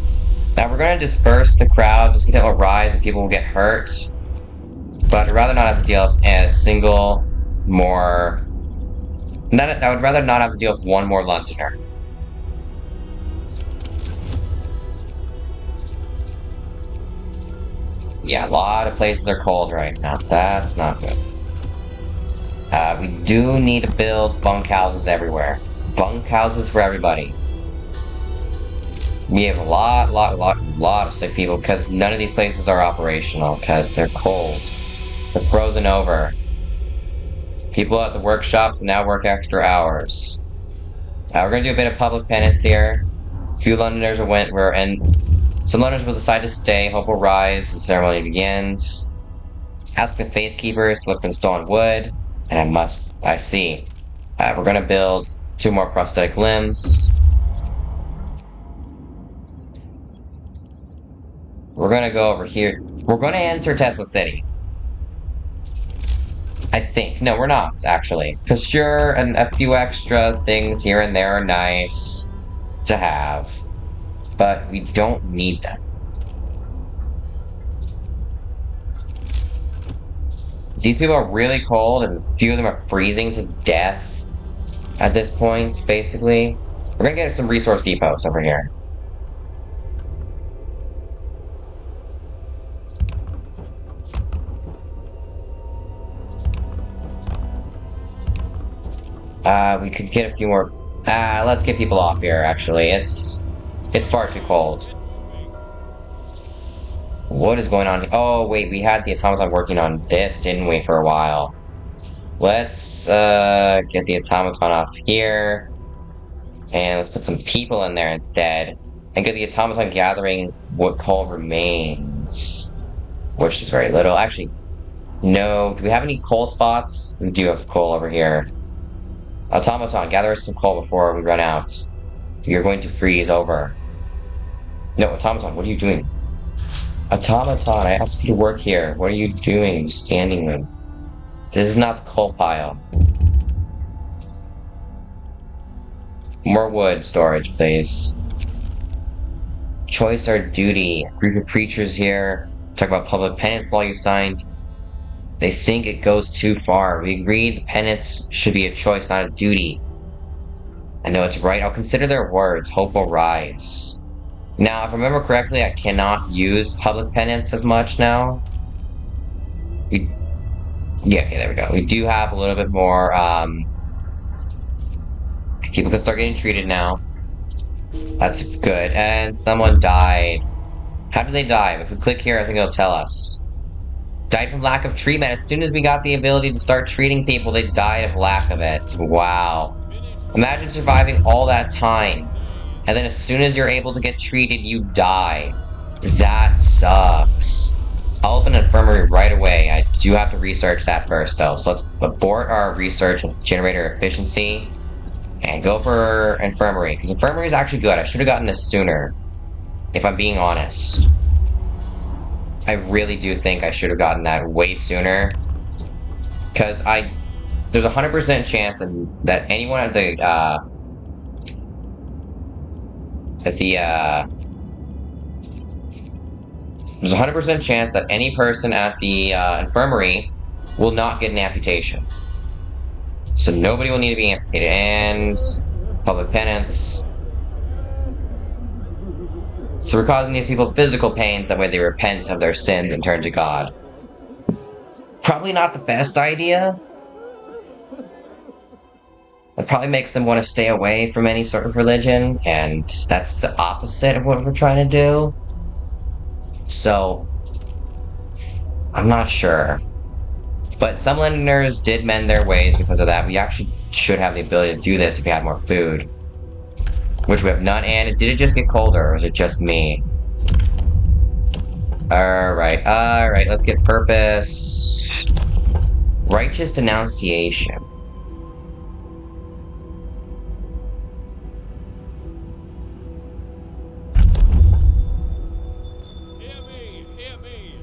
Now we're going to disperse the crowd, just until it will rise and people will get hurt. But I'd rather not have to deal with a single more... I would rather not have to deal with one more Londoner. Yeah, a lot of places are cold right now. That's not good. We do need to build bunkhouses everywhere. Bunkhouses for everybody. We have a lot of sick people because none of these places are operational because they're cold. They're frozen over. People at the workshops now work extra hours. We're gonna do a bit of public penance here. A few Londoners some Londoners will decide to stay. Hope will rise. The ceremony begins. Ask the faith keepers to look for the stolen wood. And I see. We're gonna build 2 more prosthetic limbs. We're gonna go over here. We're gonna enter Tesla City. I think. No, we're not, actually. Because sure, a few extra things here and there are nice to have. But we don't need them. These people are really cold, and a few of them are freezing to death at this point, basically. We're gonna get some resource depots over here. We could get a few more... let's get people off here, actually. It's far too cold. What is going on here? Oh, wait, we had the automaton working on this, didn't we, for a while? Let's, get the automaton off here. And let's put some people in there instead. And get the automaton gathering what coal remains. Which is very little. Actually, no. Do we have any coal spots? We do have coal over here. Automaton, gather us some coal before we run out. You're going to freeze over. No, Automaton, what are you doing? Automaton, I asked you to work here. What are you doing, standing there? This is not the coal pile. More wood storage, please. Choice or duty. A group of preachers here. Talk about public penance law you signed. They think it goes too far. We agreed the penance should be a choice, not a duty. I know it's right. I'll consider their words. Hope will rise. Now, if I remember correctly, I cannot use public penance as much now. Yeah, okay, there we go. We do have a little bit more, people can start getting treated now. That's good. And someone died. How did they die? If we click here, I think it'll tell us. Died from lack of treatment. As soon as we got the ability to start treating people, they died of lack of it. Wow. Imagine surviving all that time, and then as soon as you're able to get treated, you die. That sucks. I'll open an infirmary right away. I do have to research that first, though. So let's abort our research of generator efficiency and go for infirmary, because infirmary is actually good. I should have gotten this sooner, if I'm being honest. I really do think I should have gotten that way sooner, because there's a 100% chance that anyone at the there's a 100% chance that any person at the infirmary will not get an amputation. So nobody will need to be amputated. And public penance. So we're causing these people physical pains, that way they repent of their sin and turn to God. Probably not the best idea. It probably makes them want to stay away from any sort of religion, and that's the opposite of what we're trying to do. So, I'm not sure. But some Londoners did mend their ways because of that. We actually should have the ability to do this if we had more food. Which we have none, and did it just get colder, or is it just me? Alright, let's get purpose. Righteous denunciation. Hear me.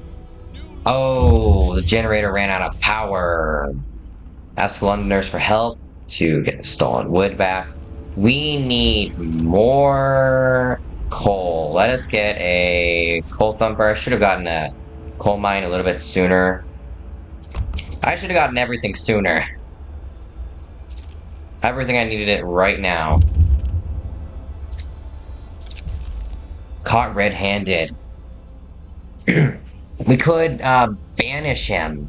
New Oh, the generator ran out of power. Ask Londoners for help to get the stolen wood back. We need more coal. Let us get a coal thumper. I should have gotten a coal mine a little bit sooner. I should have gotten everything sooner. Everything I needed it right now. Caught red-handed. We could banish him.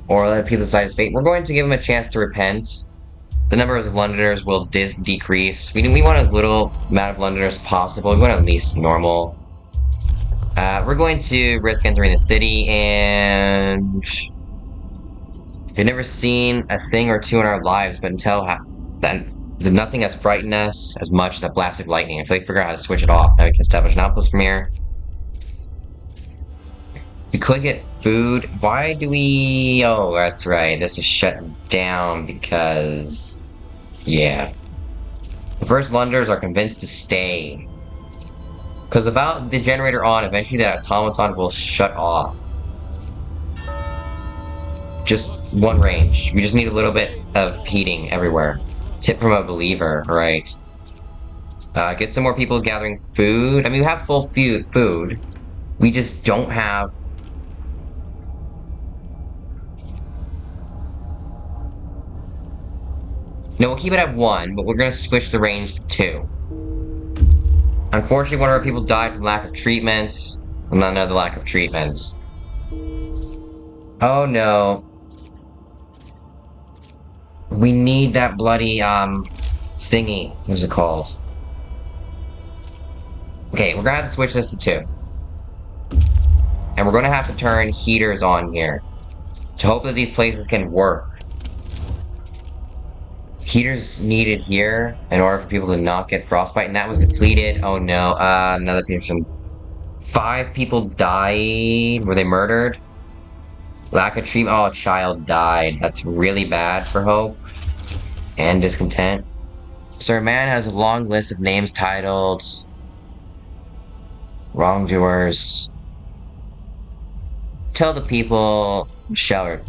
Or let people decide his fate. We're going to give him a chance to repent. The number of Londoners will decrease. We want as little amount of Londoners as possible. We want at least normal. We're going to risk entering the city, and we've never seen a thing or two in our lives, but nothing has frightened us as much as that blast of lightning until we figure out how to switch it off. Now we can establish an outpost from here. We could get food. Why do we... Oh, that's right. This was shut down because... Yeah. The first Londoners are convinced to stay. Because without the generator on, eventually that automaton will shut off. Just one range. We just need a little bit of heating everywhere. Tip from a believer, right. Get some more people gathering food. I mean, we have full food. We just don't have... No, we'll keep it at 1, but we're gonna switch the range to 2. Unfortunately, one of our people died from lack of treatment. And another lack of treatment. Oh no. We need that bloody, thingy. What's it called? Okay, we're gonna have to switch this to 2. And we're gonna have to turn heaters on here. To hope that these places can work. Heaters needed here in order for people to not get frostbite, and that was depleted. Oh no, another person. 5 people died. Were they murdered? Lack of treatment. Oh, a child died. That's really bad for hope. And discontent. Sir Man has a long list of names titled... Wrongdoers. Tell the people shall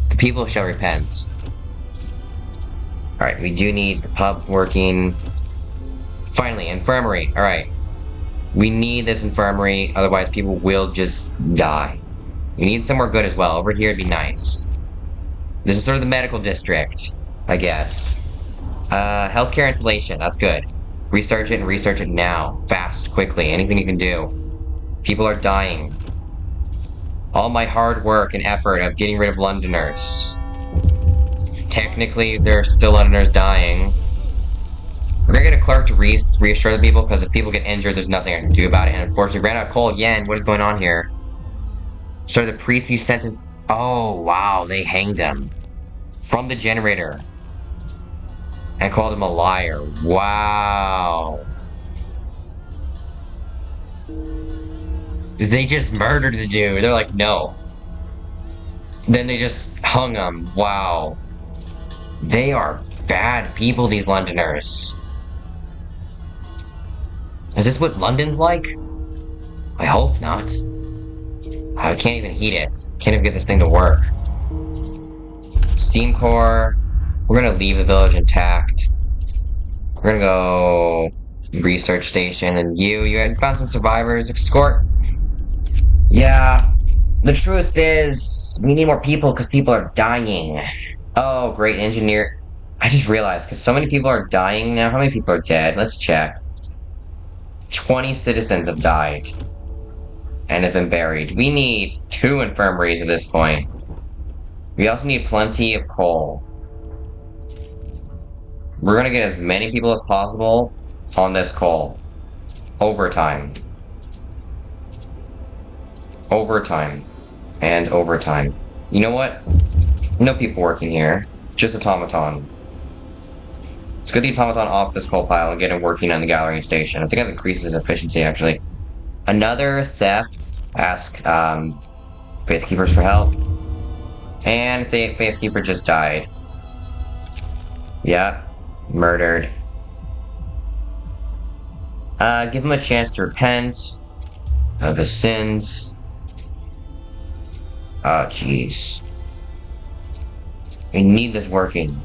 repent. Alright, we do need the pub working. Finally, infirmary. Alright. We need this infirmary, otherwise people will just die. We need somewhere good as well. Over here would be nice. This is sort of the medical district, I guess. Healthcare installation, that's good. Research it and research it now. Fast, quickly, anything you can do. People are dying. All my hard work and effort of getting rid of Londoners. Technically, there are still Londoners dying. We're gonna get a clerk to reassure the people, because if people get injured, there's nothing I can do about it. And unfortunately, we ran out of coal again. What is going on here? So the priest we sent to... Oh, wow, they hanged him. From the generator. And called him a liar. Wow. They just murdered the dude. They're like, no. Then they just hung him. Wow. They are bad people, these Londoners. Is this what London's like? I hope not. I can't even heat it. Can't even get this thing to work. Steam core. We're gonna leave the village intact. We're gonna go research station, and you found some survivors. Escort. Yeah. The truth is, we need more people because people are dying. Oh, great engineer. I just realized, because so many people are dying now. How many people are dead? Let's check. 20 citizens have died. And have been buried. We need 2 infirmaries at this point. We also need plenty of coal. We're gonna get as many people as possible on this coal. Overtime. Overtime. And overtime. You know what? No people working here. Just automaton. Let's get the automaton off this coal pile and get him working on the gallery station. I think I've increased his efficiency, actually. Another theft. Ask Faith Keepers for help. And Faith Keeper just died. Yeah, murdered. Give him a chance to repent of his sins. Oh, jeez. We need this working.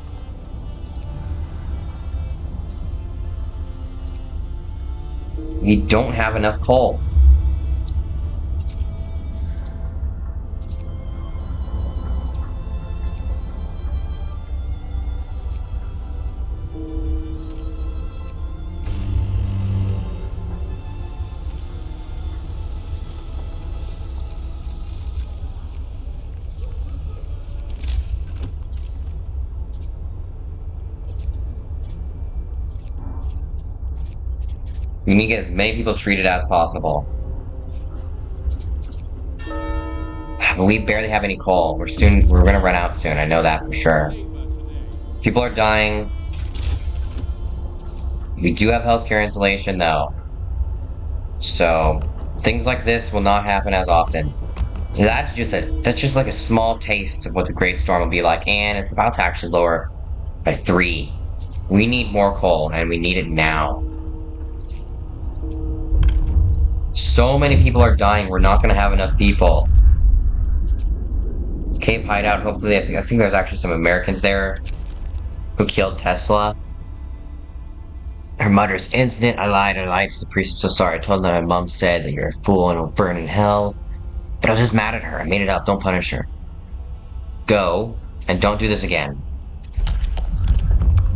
We don't have enough coal. We need to get as many people treated as possible. But we barely have any coal. We're gonna run out soon. I know that for sure. People are dying. We do have healthcare insulation though. So things like this will not happen as often. That's just like a small taste of what the Great Storm will be like, and it's about to actually lower by 3. We need more coal, and we need it now. So many people are dying, we're not gonna have enough people. Cave hideout, hopefully, I think there's actually some Americans there who killed Tesla. Her mother's incident, I lied to the priest, I'm so sorry. I told them my mom said that you're a fool and will burn in hell. But I was just mad at her, I made it up, don't punish her. Go, and don't do this again.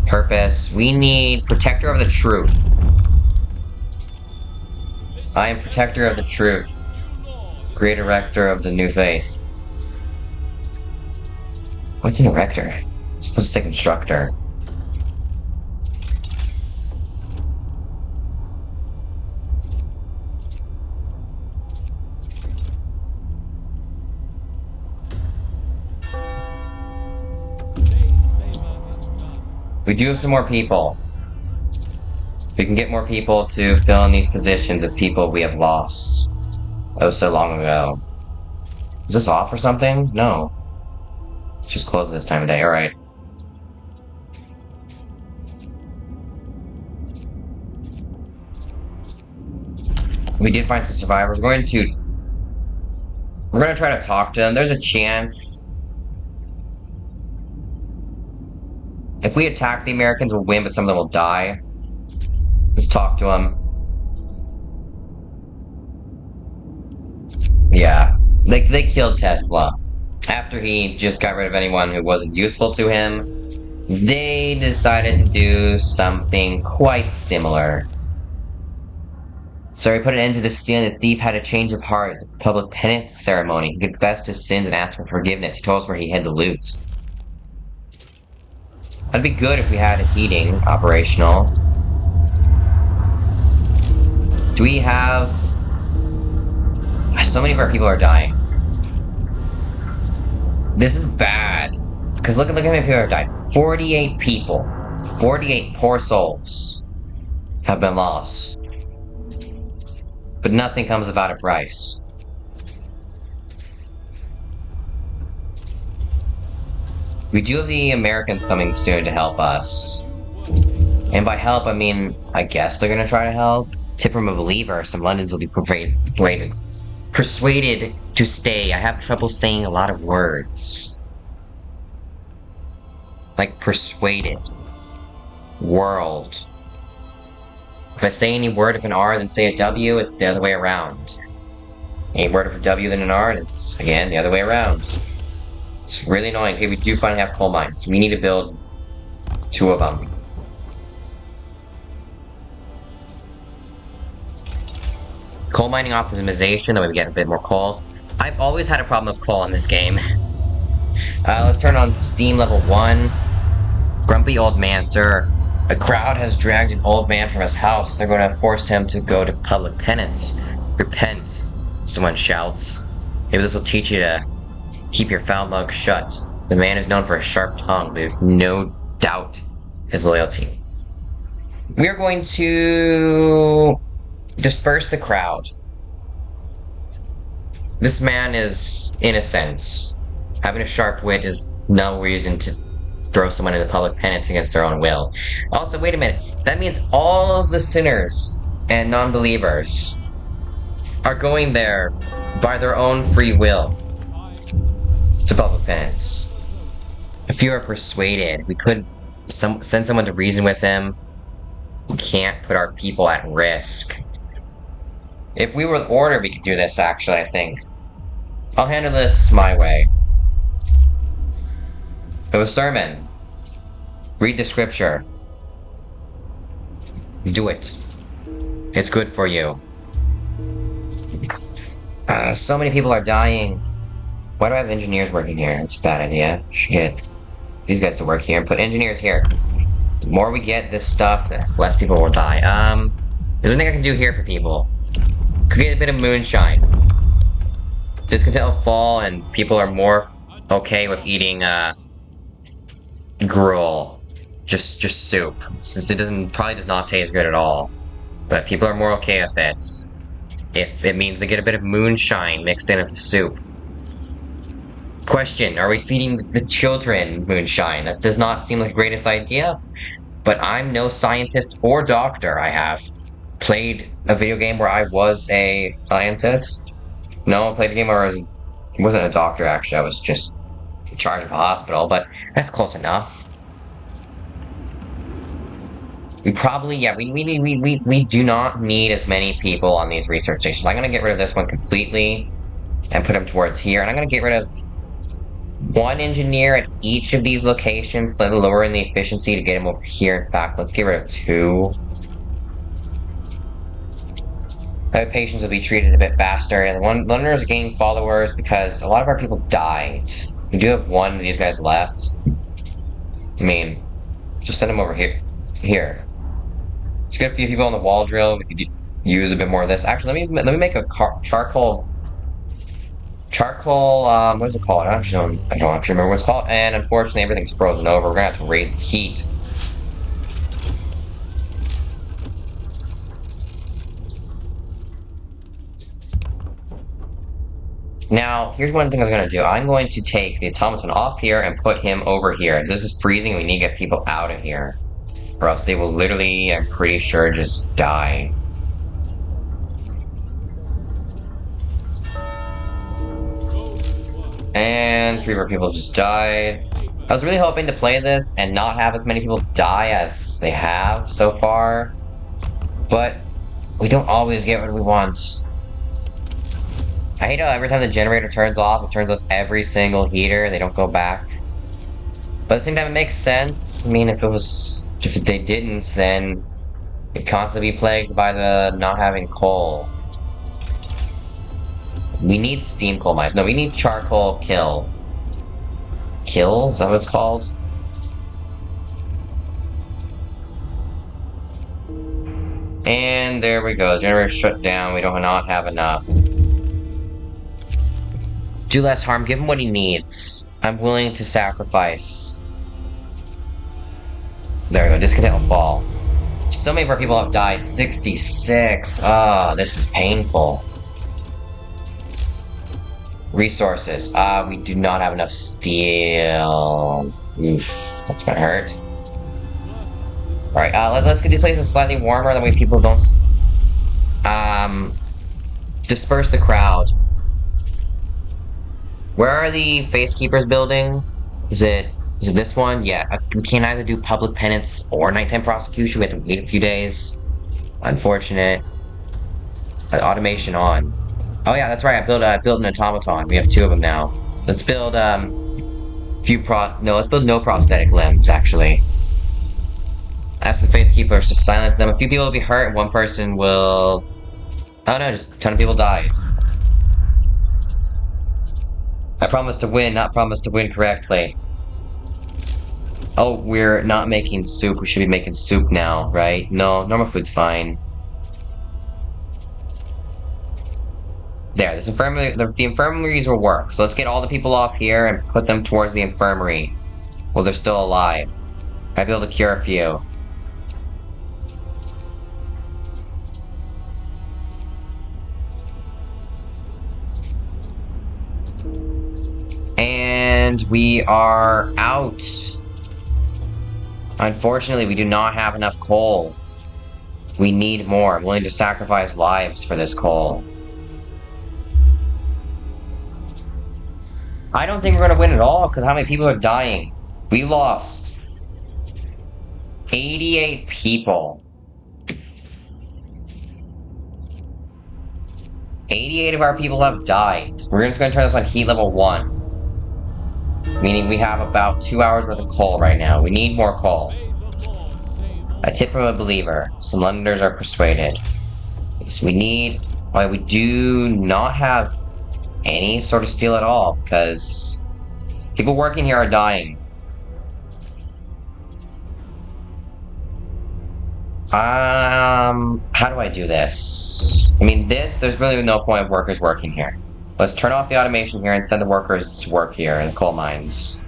Purpose, we need Protector of the Truth. I am Protector of the Truth. Great Erector of the New Faith. What's an Erector? I'm supposed to say Constructor. We do have some more people. We can get more people to fill in these positions of people we have lost. That was so long ago. Is this off or something? No. It's just closed this time of day. Alright. We did find some survivors. We're going to try to talk to them. There's a chance. If we attack the Americans, we'll win, but some of them will die. Let's talk to them. Yeah. They killed Tesla. After he just got rid of anyone who wasn't useful to him, they decided to do something quite similar. So he put an end to the stealing. The thief had a change of heart at the public penance ceremony. He confessed his sins and asked for forgiveness. He told us where he hid the loot. That'd be good if we had a heating operational. Do we have... So many of our people are dying. This is bad. Because look at how many people have died. 48 people. 48 poor souls have been lost. But nothing comes without a price. We do have the Americans coming soon to help us. And by help, I mean, I guess they're gonna try to help. Tip from a believer, some Londons will be persuaded to stay. I have trouble saying a lot of words. Like persuaded. World. If I say any word of an R, then say a W, it's the other way around. Any word of a W, then an R, it's, again, the other way around. It's really annoying. Okay, we do finally have coal mines. We need to build 2 of them. Coal mining optimization, that way we get a bit more coal. I've always had a problem with coal in this game. Let's turn on Steam level 1. Grumpy old man, sir. A crowd has dragged an old man from his house. They're going to force him to go to public penance. Repent, someone shouts. Maybe this will teach you to keep your foul mouth shut. The man is known for a sharp tongue, but there's no doubt his loyalty. We are going to disperse the crowd. This man is innocent. Having a sharp wit is no reason to throw someone into public penance against their own will. Also, wait a minute. That means all of the sinners and non-believers are going there by their own free will to public penance. If you are persuaded, we could send someone to reason with him. We can't put our people at risk. If we were the Order, we could do this, actually, I think. I'll handle this my way. It was sermon. Read the scripture. Do it. It's good for you. So many people are dying. Why do I have engineers working here? It's a bad idea. Should get these guys to work here and put engineers here. The more we get this stuff, the less people will die. Is there anything I can do here for people? Could get a bit of moonshine. Discontent will fall and people are more okay with eating, gruel. Just soup. Since it probably does not taste good at all. But people are more okay with it. If it means they get a bit of moonshine mixed in with the soup. Question, are we feeding the children moonshine? That does not seem like the greatest idea. But I'm no scientist or doctor. I have played a video game where I was a scientist. No, I played a game where I wasn't a doctor, actually. I was just in charge of a hospital, but that's close enough. We probably, yeah, we do not need as many people on these research stations. I'm gonna get rid of this one completely and put them towards here, and I'm gonna get rid of one engineer at each of these locations, slightly lowering the efficiency to get him over here and back. Let's get rid of 2. Patients will be treated a bit faster, and the learners are gaining followers because a lot of our people died. We do have one of these guys left. I mean, just send them over here. Let's get a few people on the wall drill. We could use a bit more of this. Actually, let me make a charcoal, what is it called? I don't actually remember what it's called. And unfortunately, everything's frozen over. We're gonna have to raise the heat. Now, here's one thing I was gonna do. I'm going to take the automaton off here and put him over here. This is freezing, and we need to get people out of here. Or else they will literally, I'm pretty sure, just die. And 3 of our people just died. I was really hoping to play this and not have as many people die as they have so far. But we don't always get what we want. I hate how every time the generator turns off, it turns off every single heater. They don't go back. But at the same time, it makes sense. I mean, if they didn't, then it'd constantly be plagued by the not having coal. We need steam coal mines. No, we need charcoal kill. Kill? Is that what it's called? And there we go. The generator shut down. We do not have enough. Do less harm. Give him what he needs. I'm willing to sacrifice. There we go. Discontent will fall. So many of our people have died. 66. Ah, this is painful. Resources. We do not have enough steel. Oof. That's gonna hurt. Alright, let's get these places slightly warmer. That way people don't... disperse the crowd. Where are the Faith Keepers building? Is it this one? Yeah, we can't either do public penance or nighttime prosecution. We have to wait a few days. Unfortunate. Automation on. Oh yeah, that's right. I built an automaton. We have 2 of them now. Let's build let's build no prosthetic limbs actually. Ask the Faith Keepers to silence them. A few people will be hurt. One person will. Oh no, just a ton of people died. I promised to win, not promised to win correctly. Oh, we're not making soup. We should be making soup now, right? No, normal food's fine. There, this infirmary, the infirmaries will work. So let's get all the people off here and put them towards the infirmary. While they're still alive. I'd be able to cure a few. And we are out. Unfortunately, we do not have enough coal. We need more. I'm willing to sacrifice lives for this coal. I don't think we're going to win at all, because how many people are dying? We lost 88 people. 88 of our people have died. We're just going to turn this on heat level 1. Meaning we have about 2 hours worth of coal right now. We need more coal. A tip from a believer. Some Londoners are persuaded. So we need... Well, we do not have any sort of steel at all, because people working here are dying. How do I do this? I mean, there's really no point of workers working here. Let's turn off the automation here and send the workers to work here in the coal mines.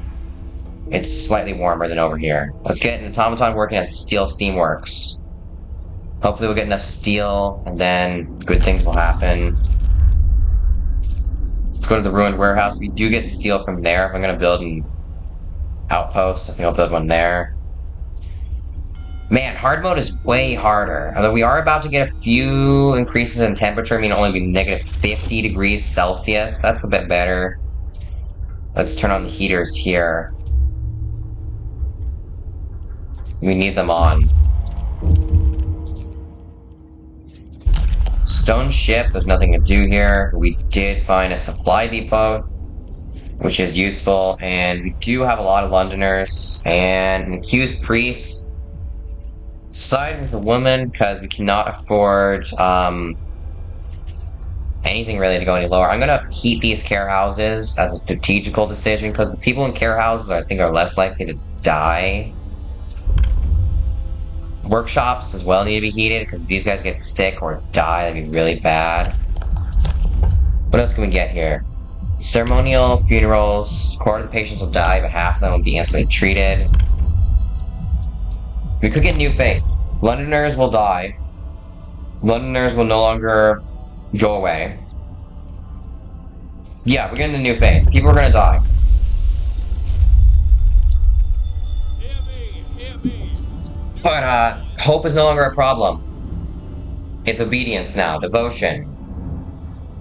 It's slightly warmer than over here. Let's get an automaton working at the steel steamworks. Hopefully we'll get enough steel, and then good things will happen. Let's go to the ruined warehouse. We do get steel from there. I'm gonna build an outpost. I think I'll build one there. Man, hard mode is way harder. Although we are about to get a few increases in temperature, I mean only be negative 50 degrees Celsius. That's a bit better. Let's turn on the heaters here. We need them on. Stone ship, there's nothing to do here. We did find a supply depot, which is useful, and we do have a lot of Londoners, and an accused priest. Side with a woman, because we cannot afford, anything really to go any lower. I'm gonna heat these care houses as a strategical decision, because the people in care houses, I think, are less likely to die. Workshops as well need to be heated, because these guys get sick or die, that'd be really bad. What else can we get here? Ceremonial funerals. A quarter of the patients will die, but half of them will be instantly treated. We could get new faith. Londoners will die. Londoners will no longer go away. Yeah, we're getting the new faith. People are gonna die. Hear me. But, hope is no longer a problem. It's obedience now, devotion.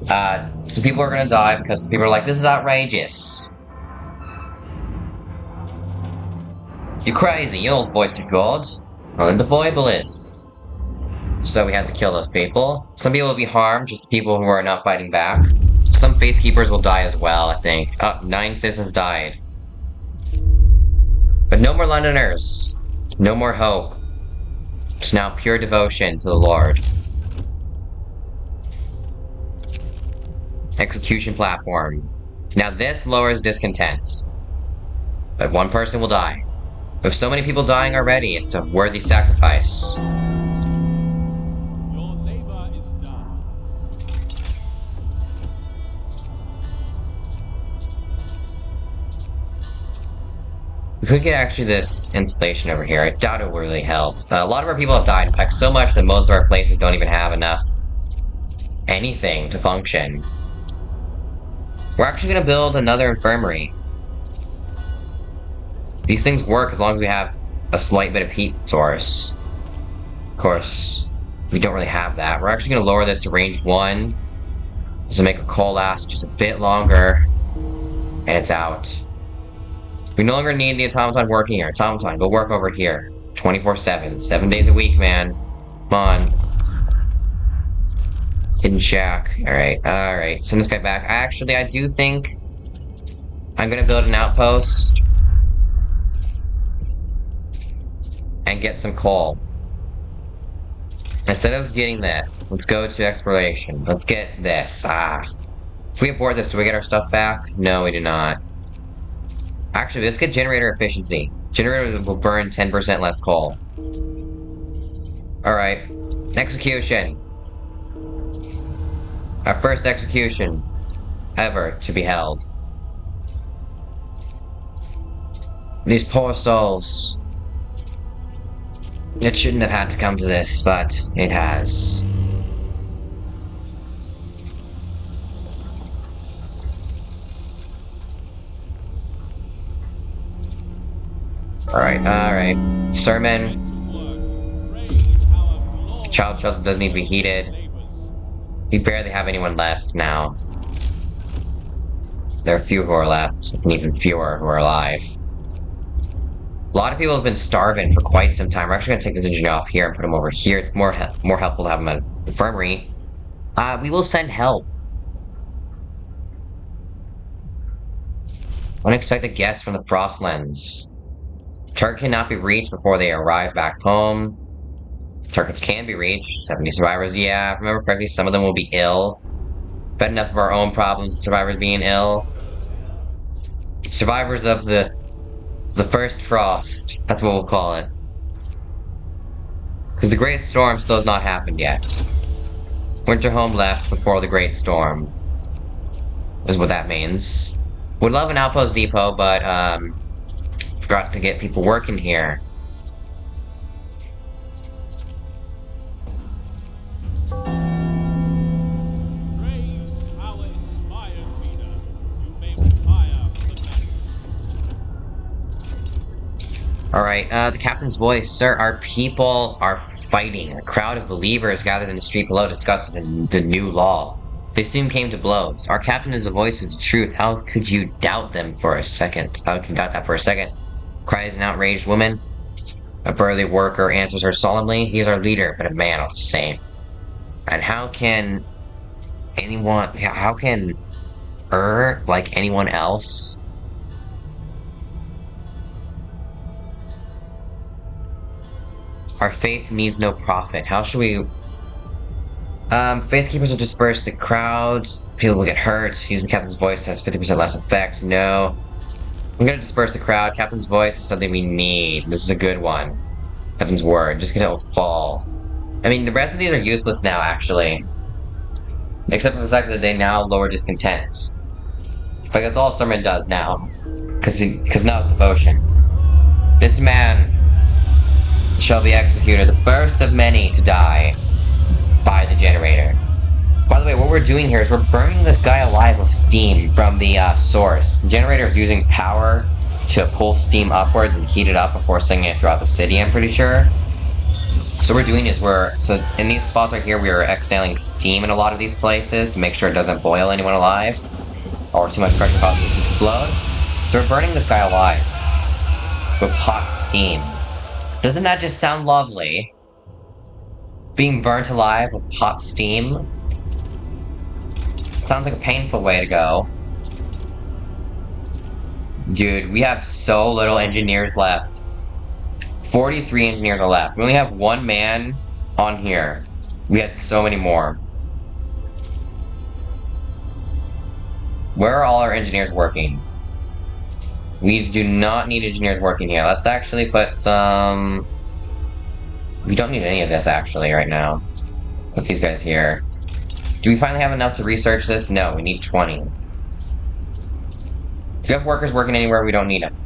Some people are gonna die because people are like, this is outrageous. You're crazy, you don't voice of God. Only the Bible is. So we had to kill those people. Some people will be harmed, just the people who are not fighting back. Some faith keepers will die as well, I think. 9 citizens died. But no more Londoners. No more hope. It's now pure devotion to the Lord. Execution platform. Now this lowers discontent. But one person will die. With so many people dying already, it's a worthy sacrifice. Your labor is done. We could get actually this installation over here. I doubt it will really help. A lot of our people have died. In fact, so much that most of our places don't even have enough anything to function. We're actually going to build another infirmary. These things work as long as we have a slight bit of heat source. Of course, we don't really have that. We're actually going to lower this to range 1. This will make a coal last just a bit longer. And it's out. We no longer need the automaton working here. Automaton, go work over here. 24/7. 7 days a week, man. Come on. Hidden shack. Alright. Send this guy back. Actually, I do think I'm gonna build an outpost and get some coal. Instead of getting this, let's go to exploration. Let's get this. If we abort this, do we get our stuff back? No, we do not. Actually, let's get generator efficiency. Generator will burn 10% less coal. Alright. Execution. Our first execution ever to be held. These poor souls. It shouldn't have had to come to this, but it has. Alright. Sermon. To work. Praise our glorious Child shelter doesn't need to be heated. neighbors. We barely have anyone left now. There are few who are left, and even fewer who are alive. A lot of people have been starving for quite some time. We're actually going to take this engineer off here and put him over here. It's more helpful to have him at the infirmary. We will send help. Unexpected guests from the Frostlands. Target cannot be reached before they arrive back home. Targets can be reached. 70 survivors, yeah. If I remember correctly, some of them will be ill. Bet enough of our own problems, survivors being ill. Survivors of the first frost. That's what we'll call it. Because the Great Storm still has not happened yet. Winterhome left before the Great Storm. Is what that means. Would love an outpost depot, but, forgot to get people working here. Praise our inspired leader. You may retire from the battle. Alright, the captain's voice. Sir, our people are fighting. A crowd of believers gathered in the street below discussing the new law. They soon came to blows. Our captain is the voice of the truth. How could you doubt them for a second? How could you doubt that for a second? Cries an outraged woman. A burly worker answers her solemnly. He is our leader, but a man all the same. And how can like anyone else? Our faith needs no profit. How should we... faith keepers will disperse the crowd. People will get hurt. Using Captain's voice has 50% less effect. No. I'm gonna disperse the crowd. Captain's voice is something we need. This is a good one. Captain's word. Just because it will fall. I mean, the rest of these are useless now, actually. Except for the fact that they now lower discontent. Like, that's all Sermon does now. Because now it's devotion. This man shall be executed, the first of many to die by the generator. By the way, what we're doing here is we're burning this guy alive with steam from the source. The generator is using power to pull steam upwards and heat it up before sending it throughout the city, I'm pretty sure. So what we're doing is so in these spots right here, we are exhaling steam in a lot of these places to make sure it doesn't boil anyone alive, or too much pressure causes it to explode. So we're burning this guy alive with hot steam. Doesn't that just sound lovely? Being burnt alive with hot steam? Sounds like a painful way to go. Dude, we have so little engineers left. 43 engineers are left. We only have one man on here. We had so many more. Where are all our engineers working? We do not need engineers working here. Let's actually put some... We don't need any of this, actually, right now. Put these guys here. Do we finally have enough to research this? No, we need 20. If you have workers working anywhere, we don't need them.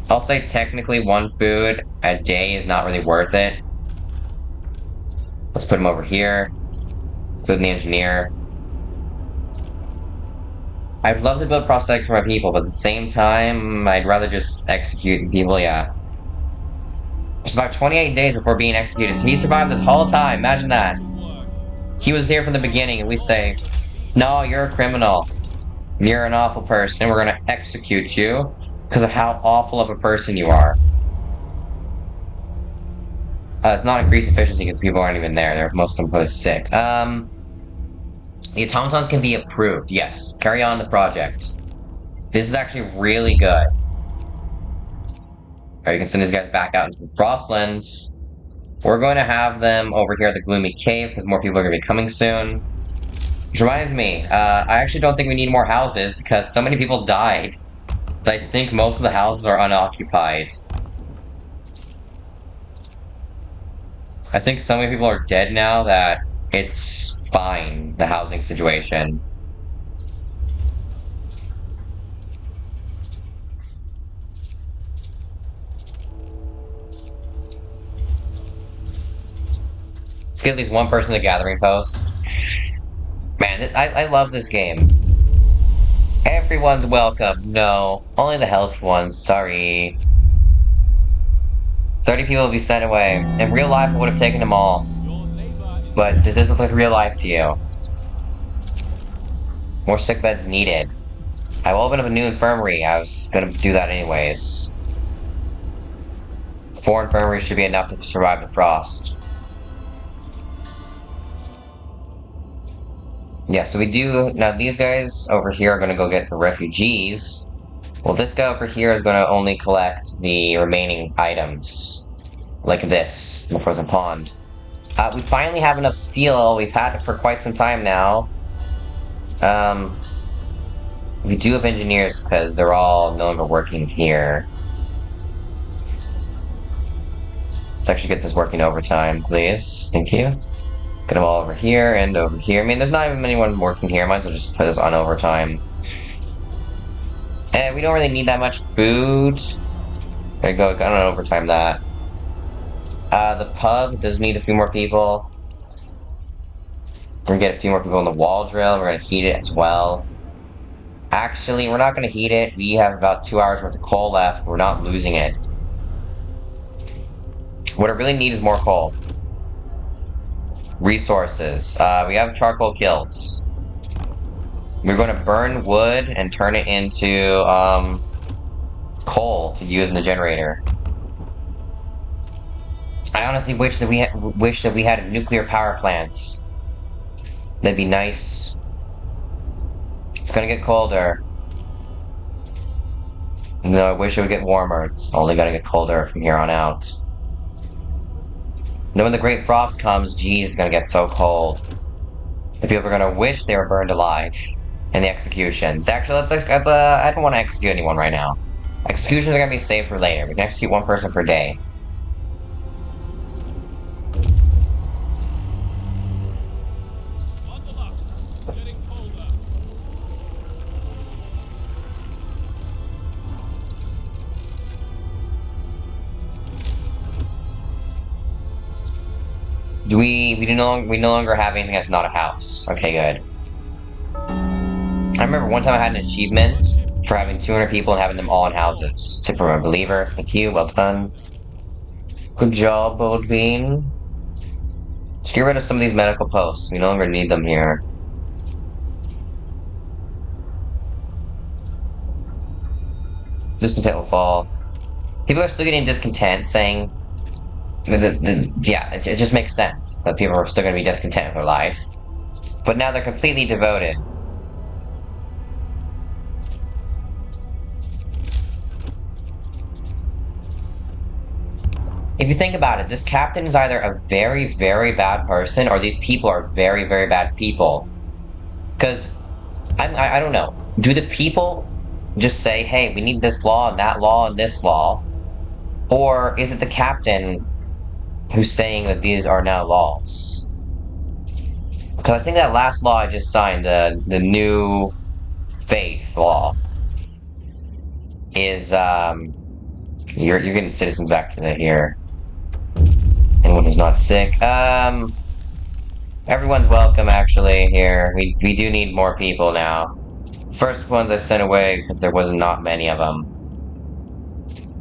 I'll say technically one food a day is not really worth it. Let's put him over here. Including the engineer. I'd love to build prosthetics for my people, but at the same time, I'd rather just execute people, yeah. Survived 28 days before being executed, so he survived this whole time, imagine that. He was there from the beginning, and we say, no, you're a criminal. You're an awful person, and we're gonna execute you because of how awful of a person you are. It's not increased efficiency because people aren't even there. Most of them are sick. The automatons can be approved. Yes. Carry on the project. This is actually really good. Alright, you can send these guys back out into the Frostlands. We're going to have them over here at the Gloomy Cave because more people are going to be coming soon. Which reminds me, I actually don't think we need more houses because so many people died. I think most of the houses are unoccupied. I think so many people are dead now that it's fine, the housing situation. Let's get at least one person to gathering post. Man, I love this game. Everyone's welcome. No, only the health ones. Sorry. 30 people will be sent away. In real life, I would have taken them all. Your labor is But does this look like real life to you? More sick beds needed. I will open up a new infirmary. I was gonna do that anyways. 4 infirmaries should be enough to survive the frost. Yeah, so we do... Now, these guys over here are gonna go get the refugees. Well, this guy over here is gonna only collect the remaining items. Like this, in the frozen pond. We finally have enough steel. We've had it for quite some time now. We do have engineers, because they're all no longer working here. Let's actually get this working overtime, please. Thank you. Get them all over here and over here. I mean, there's not even anyone working here. Might as well just put this on overtime. And we don't really need that much food. There you go, I don't overtime that. The pub does need a few more people. We're gonna get a few more people in the wall drill. We're gonna heat it as well. Actually, we're not gonna heat it. We have about 2 hours worth of coal left. We're not losing it. What I really need is more coal. Resources. We have charcoal kilns. We're going to burn wood and turn it into coal to use in the generator. I honestly wish that we had a nuclear power plant. That'd be nice. It's gonna get colder. No, I wish it would get warmer. It's only gonna get colder from here on out. Then when the Great Frost comes, geez, it's gonna get so cold. The people are gonna wish they were burned alive. And the executions. Actually, I don't want to execute anyone right now. Executions are gonna be saved for later. We can execute 1 person per day. bundle up. It's getting colder. We no longer have anything that's not a house. Okay, good. I remember one time I had an achievement for having 200 people and having them all in houses. Tip from a believer. Thank you. Well done. Good job, Old Bean. Let's get rid of some of these medical posts. We no longer need them here. Discontent will fall. People are still getting discontent, saying... yeah, it just makes sense that people are still going to be discontent with their life. But now they're completely devoted. If you think about it, this captain is either a very, very bad person, or these people are very, very bad people. Because, I don't know. Do the people just say, hey, we need this law, and that law, and this law? Or is it the captain who's saying that these are now laws? Because I think that last law I just signed, the new faith law, is, you're getting citizens back to here. Anyone who's not sick. Everyone's welcome, actually, here. We do need more people now. First ones I sent away because there was not many of them.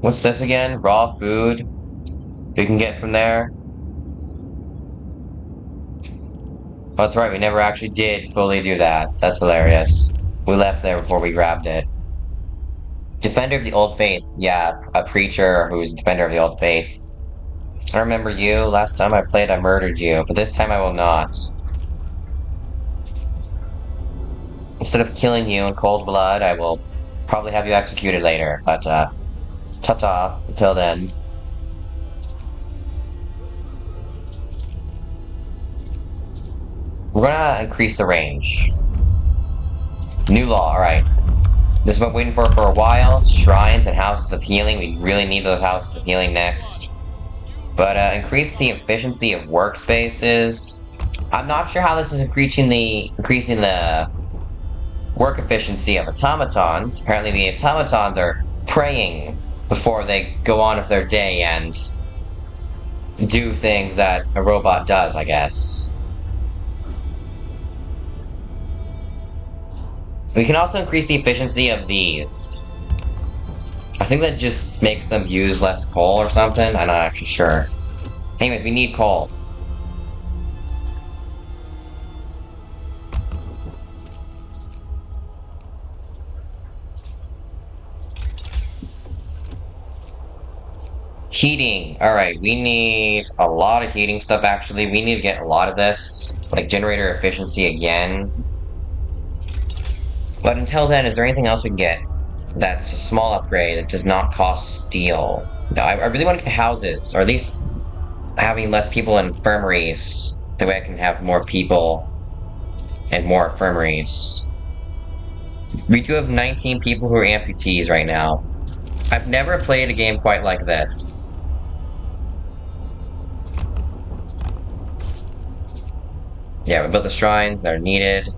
What's this again? Raw food? We can get from there? Oh, that's right, we never actually did fully do that. So that's hilarious. We left there before we grabbed it. Defender of the Old Faith. Yeah, a preacher who's defender of the Old Faith. I remember you. Last time I played, I murdered you, but this time I will not. Instead of killing you in cold blood, I will probably have you executed later, but, ta-ta, until then. We're gonna increase the range. New law, alright. This is what we're waiting for a while. Shrines and houses of healing. We really need those houses of healing next. But, increase the efficiency of workspaces. I'm not sure how this is increasing the work efficiency of automatons. Apparently the automatons are praying before they go on with their day and do things that a robot does, I guess. We can also increase the efficiency of these. I think that just makes them use less coal or something. I'm not actually sure. Anyways, we need coal. Heating. Alright, we need a lot of heating stuff actually. We need to get a lot of this. Like generator efficiency again. But until then, is there anything else we can get that's a small upgrade that does not cost steel? No, I really want to get houses, or at least having less people in infirmaries. That way I can have more people and more infirmaries. We do have 19 people who are amputees right now. I've never played a game quite like this. Yeah, we built the shrines that are needed.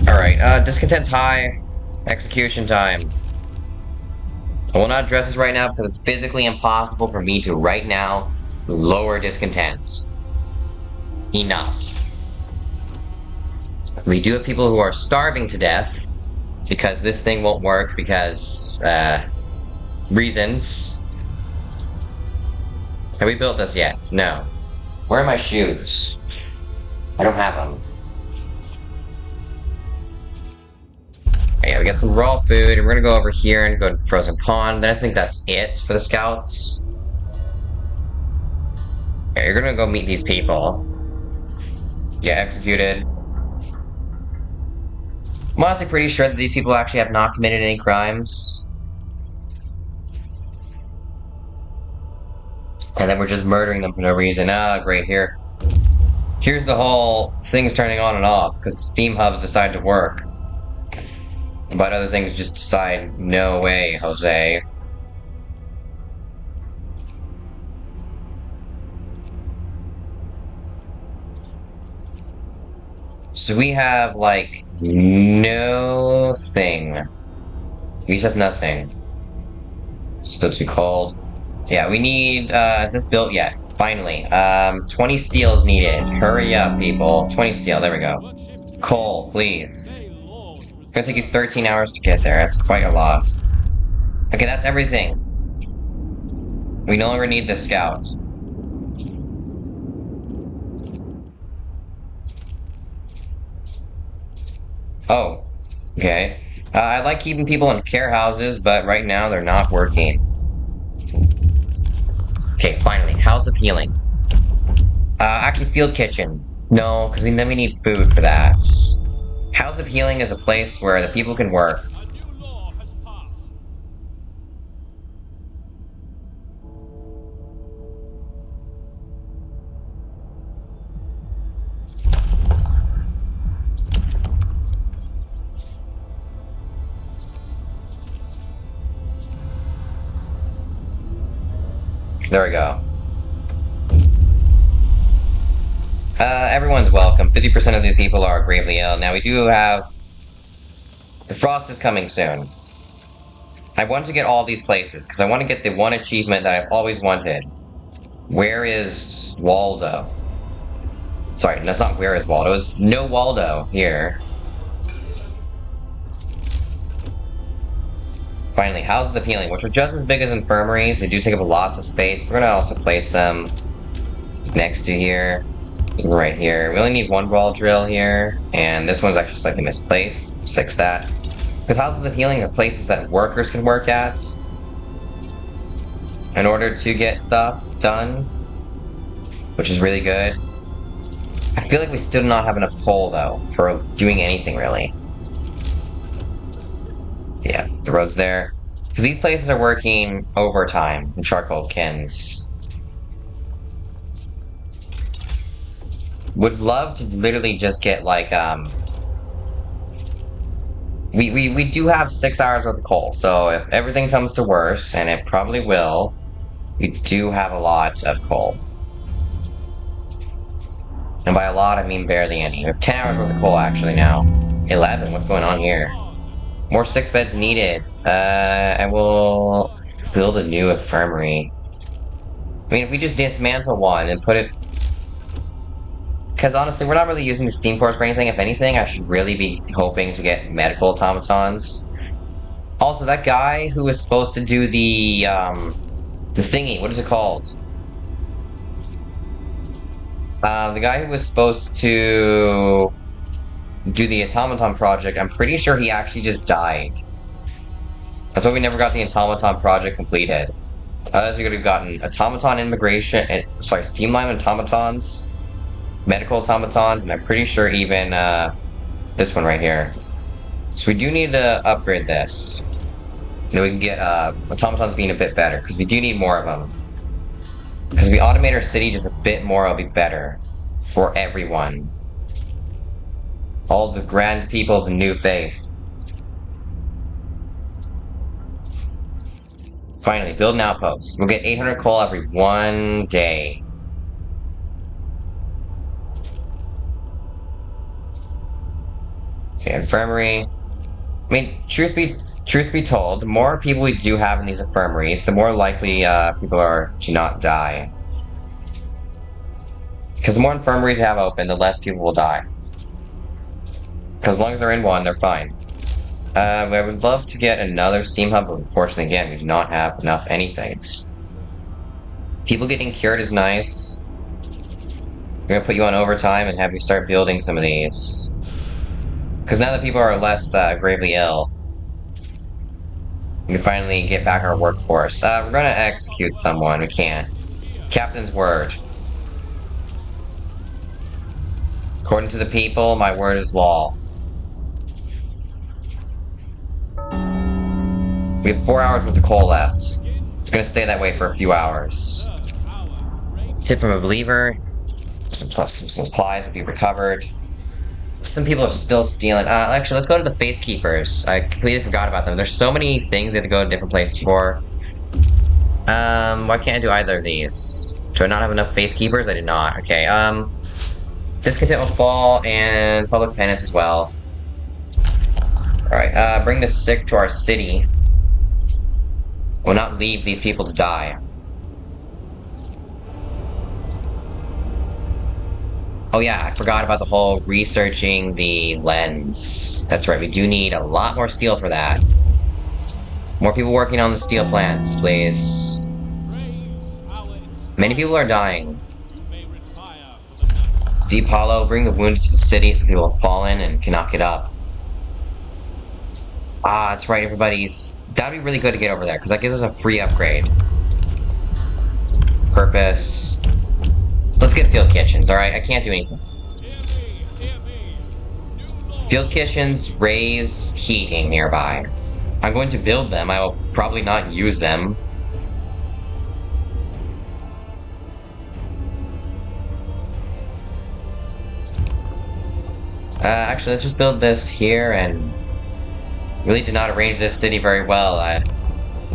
Alright, discontent's high. Execution time. I will not address this right now because it's physically impossible for me to right now lower discontents. Enough. We do have people who are starving to death because this thing won't work because, reasons. Have we built this yet? No. Where are my shoes? I don't have them. Yeah, we got some raw food, and we're gonna go over here and go to Frozen Pond. Then I think that's it for the scouts. Yeah, you're gonna go meet these people. Yeah, executed. I'm honestly pretty sure that these people actually have not committed any crimes. And then we're just murdering them for no reason. Ah, great, here. Here's the whole thing's turning on and off, because the steam hubs decide to work. But other things just decide, no way, Jose. So we have, like, no thing. We just have nothing. Still too cold. Yeah, we need, is this built yet? Finally. 20 steel is needed. Hurry up, people. 20 steel, there we go. Coal, please. It's gonna take you 13 hours to get there. That's quite a lot. Okay, that's everything. We no longer need the scouts. Oh, okay. I like keeping people in care houses, but right now they're not working. Okay, finally, House of Healing. Actually, Field Kitchen. No, because then we need food for that. House of Healing is a place where the people can work. A new law has passed. There we go. Everyone's welcome. 50% of these people are gravely ill. Now, we do have... The frost is coming soon. I want to get all these places, because I want to get the one achievement that I've always wanted. Where is Waldo? Sorry, that's not where is Waldo. It's no Waldo here. Finally, Houses of Healing, which are just as big as infirmaries. They do take up lots of space. We're going to also place them next to here. Right here. We only need one wall drill here. And this one's actually slightly misplaced. Let's fix that. Because Houses of Healing are places that workers can work at in order to get stuff done, which is really good. I feel like we still do not have enough coal, though, for doing anything, really. Yeah, the road's there. Because these places are working overtime in charcoal kilns. Would love to literally just get, like, We do have 6 hours worth of coal, so if everything comes to worse, and it probably will, we do have a lot of coal. And by a lot, I mean barely any. We have 10 hours worth of coal, actually, now. 11, what's going on here? More sick beds needed. I will build a new infirmary. I mean, if we just dismantle one and put it... Because honestly, we're not really using the steam cores for anything. If anything, I should really be hoping to get medical automatons. Also, that guy who was supposed to do the thingy, what is it called? The guy who was supposed to do the automaton project, I'm pretty sure he actually just died. That's why we never got the automaton project completed. Otherwise, we could have gotten automaton immigration, sorry, steamline automatons, medical automatons, and I'm pretty sure even this one right here. So we do need to upgrade this. Then we can get automatons being a bit better, because we do need more of them. Because if we automate our city just a bit more, it'll be better for everyone. All the grand people of the new faith. Finally, build an outpost. We'll get 800 coal every 1 day. Okay, infirmary. I mean, truth be told, the more people we do have in these infirmaries, the more likely people are to not die. Because the more infirmaries you have open, the less people will die. Because as long as they're in one, they're fine. I would love to get another steam hub, but unfortunately, again, we do not have enough anythings. People getting cured is nice. I'm gonna put you on overtime and have you start building some of these. Because now that people are less gravely ill, we can finally get back our workforce. We're gonna execute someone. We can't. Captain's word. According to the people, my word is law. We have 4 hours worth of coal left. It's gonna stay that way for a few hours. Tip from a believer. Some supplies will be recovered. Some people are still stealing. Actually, let's go to the Faith Keepers. I completely forgot about them. There's so many things we have to go to different places for. Why can't I do either of these? Do I not have enough Faith Keepers? I did not. Okay, Discontent will fall, and Public Penance as well. Alright, bring the sick to our city. We'll not leave these people to die. Oh yeah, I forgot about the whole researching the lens. That's right, we do need a lot more steel for that. More people working on the steel plants, please. Many people are dying. Deep Hollow, bring the wounded to the city so people have fallen and cannot get up. Ah, that's right, everybody's... That'd be really good to get over there, because that gives us a free upgrade. Purpose. Let's get field kitchens, alright? I can't do anything. Field kitchens raise heating nearby. I'm going to build them. I will probably not use them. Actually, let's just build this here, and really did not arrange this city very well. I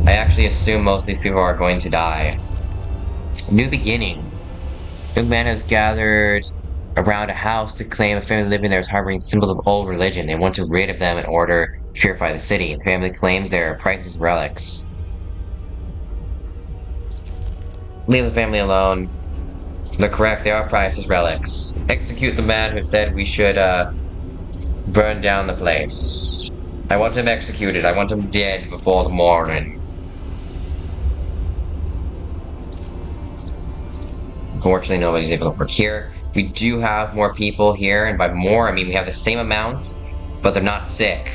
actually assume most of these people are going to die. New beginning. Young man has gathered around a house to claim a family living there is harboring symbols of old religion. They want to rid of them in order to purify the city. The family claims they are priceless relics. Leave the family alone. They're correct, they are priceless relics. Execute the man who said we should, burn down the place. I want him executed. I want him dead before the morning. Unfortunately, nobody's able to work here. We do have more people here, and by more, I mean we have the same amounts, but they're not sick.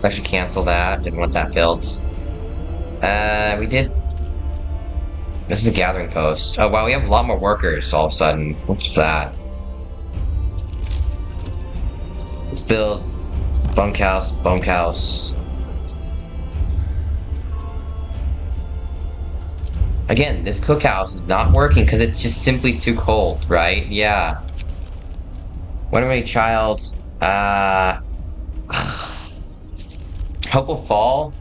I should cancel that. Didn't want that built. We did... This is a gathering post. Oh, wow, we have a lot more workers all of a sudden. What's that? Let's build bunkhouse, bunkhouse. Again, this cookhouse is not working because it's just simply too cold, right? Yeah. When am I child? Hope will fall.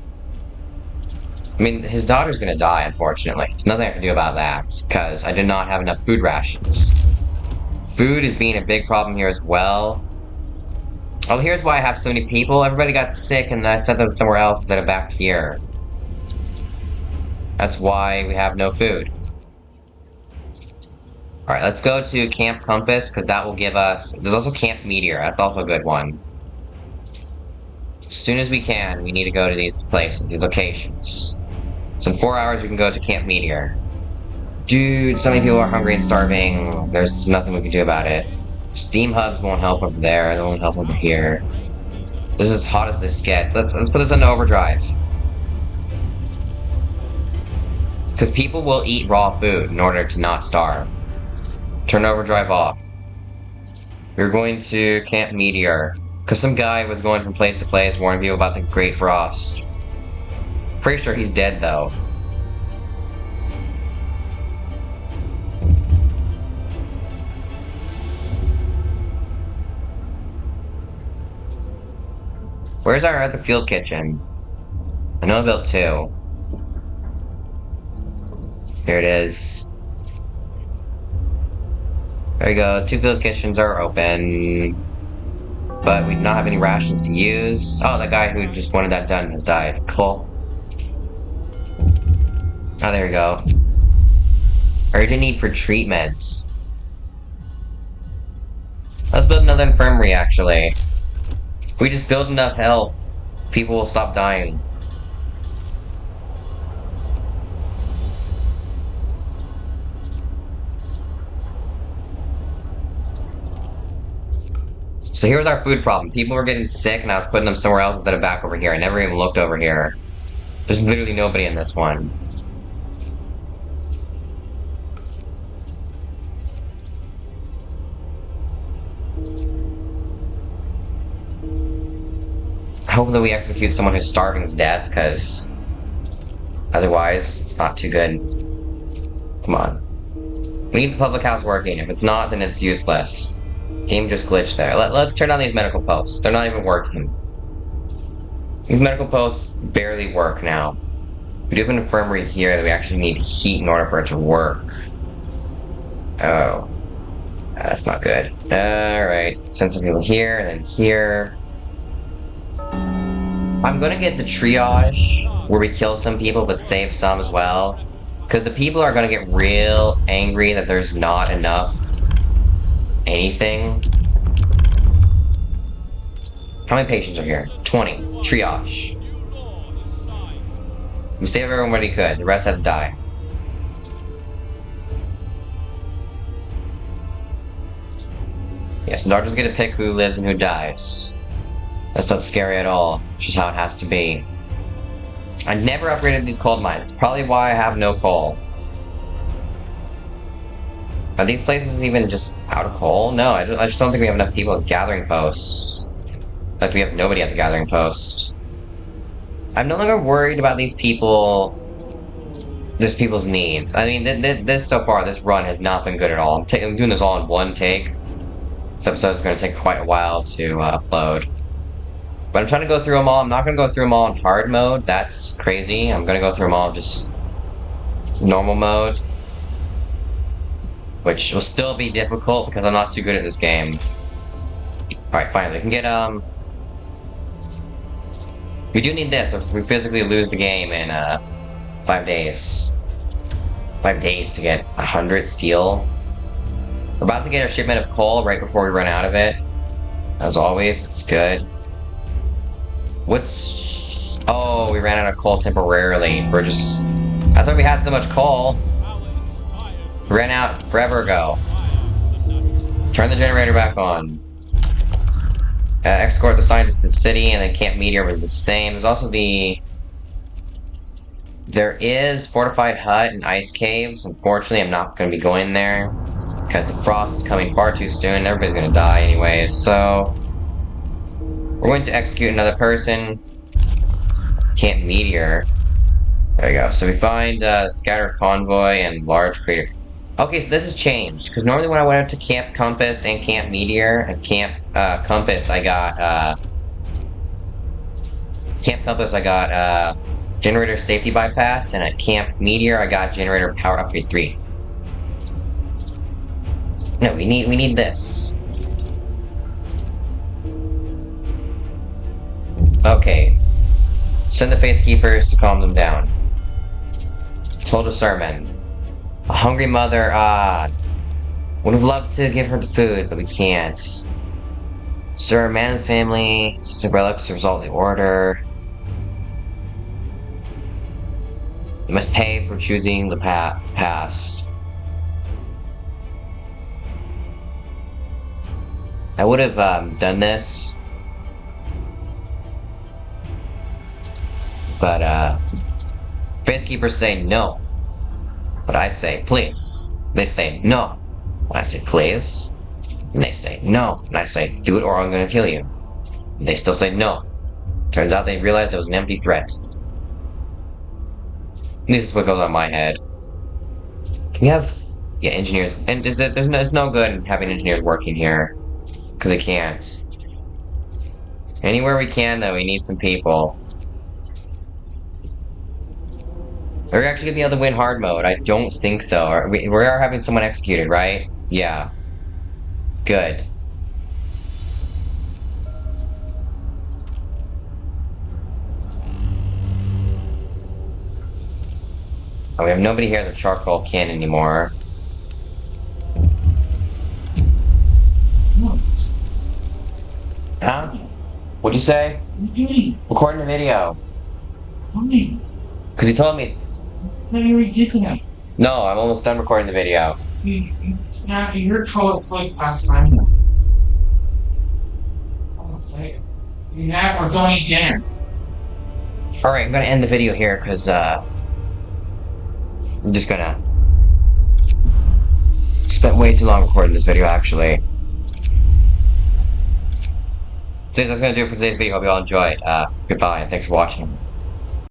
I mean, his daughter's gonna die, unfortunately. There's nothing I can do about that, because I did not have enough food rations. Food is being a big problem here as well. Oh, here's why I have so many people. Everybody got sick, and I sent them somewhere else instead of back here. That's why we have no food. Alright, let's go to Camp Compass, because that will give us... There's also Camp Meteor. That's also a good one. As soon as we can, we need to go to these places, these locations. So in 4 hours, we can go to Camp Meteor. Dude, so many people are hungry and starving. There's nothing we can do about it. Steam hubs won't help over there. They won't help over here. This is as hot as this gets. Let's put this into overdrive. Because people will eat raw food in order to not starve. Turn overdrive off. We're going to Camp Meteor. Because some guy was going from place to place warning people about the Great Frost. Pretty sure he's dead though. Where's our other field kitchen? I know I built 2. Here it is. There we go, 2 field kitchens are open. But we do not have any rations to use. Oh, that guy who just wanted that done has died. Cool. Oh, there we go. Urgent need for treatments. Let's build another infirmary, actually. If we just build enough health, people will stop dying. So here's our food problem. People were getting sick and I was putting them somewhere else instead of back over here. I never even looked over here. There's literally nobody in this one. Hopefully we execute someone who's starving to death, because otherwise it's not too good. Come on. We need the public house working. If it's not, then it's useless. Game just glitched there. Let's turn on these medical posts. They're not even working. These medical posts barely work now. We do have an infirmary here that we actually need heat in order for it to work. Oh. That's not good. Alright. Send some people here, and then here. I'm gonna get the triage, where we kill some people but save some as well. Because the people are gonna get real angry that there's not enough anything. How many patients are here? 20. Triage. We saved everybody could. The rest had to die. Yes, the doctors get to pick who lives and who dies. That's not scary at all. It's just how it has to be. I never upgraded these coal mines. It's probably why I have no coal. Are these places even just out of coal? No, I just don't think we have enough people at the gathering posts. Like, we have nobody at the gathering post. I'm no longer worried about these people... This people's needs. I mean, this so far, this run has not been good at all. I'm doing this all in one take. This episode's going to take quite a while to upload. But I'm trying to go through them all. I'm not going to go through them all in hard mode. That's crazy. I'm going to go through them all just normal mode. Which will still be difficult because I'm not too good at this game. Alright, finally. We can get, we do need this if we physically lose the game in, 5 days. 5 days to get 100 steel. We're about to get a shipment of coal right before we run out of it. As always, it's good. What's... Oh, we ran out of coal temporarily. We're just... I thought we had so much coal. We ran out forever ago. Turn the generator back on. Escort the scientists to the city, and then Camp Meteor was the same. There's also the... There is fortified hut and ice caves. Unfortunately, I'm not going to be going there. Because the frost is coming far too soon. Everybody's going to die anyways, so... We're going to execute another person. Camp Meteor. There we go. So we find Scatter Convoy and Large Crater. Okay, so this has changed. Because normally when I went up to Camp Compass and Camp Meteor, at Camp Compass I got... Generator Safety Bypass, and at Camp Meteor I got Generator Power Upgrade 3. No, we need this. Okay. Send the Faith Keepers to calm them down. Told a sermon. A hungry mother, Would have loved to give her the food, but we can't. Sir, a man of the family, since the relics resolve the order. You must pay for choosing the past. I would have done this, but Faith Keepers say no, but I say please. They say no, and I say please. And they say no, and I say do it or I'm gonna kill you. And they still say no. Turns out they realized it was an empty threat. This is what goes on my head. Can we have, yeah, engineers? And it's no good having engineers working here, because they can't. Anywhere we can, though, we need some people. Are we actually gonna be able to win hard mode? I don't think so. We are having someone executed, right? Yeah. Good. Oh, we have nobody here that charcoal can anymore. Huh? What'd you say? What are you doing? Recording the video. Why? Because you told me. That's ridiculous. No, I'm almost done recording the video. It's not your troll like last time. Okay. You have or don't eat dinner. Alright, I'm gonna end the video here, because, I'm just gonna... Spent way too long recording this video, actually. So that's gonna do it for today's video. Hope you all enjoyed. Goodbye, and thanks for watching.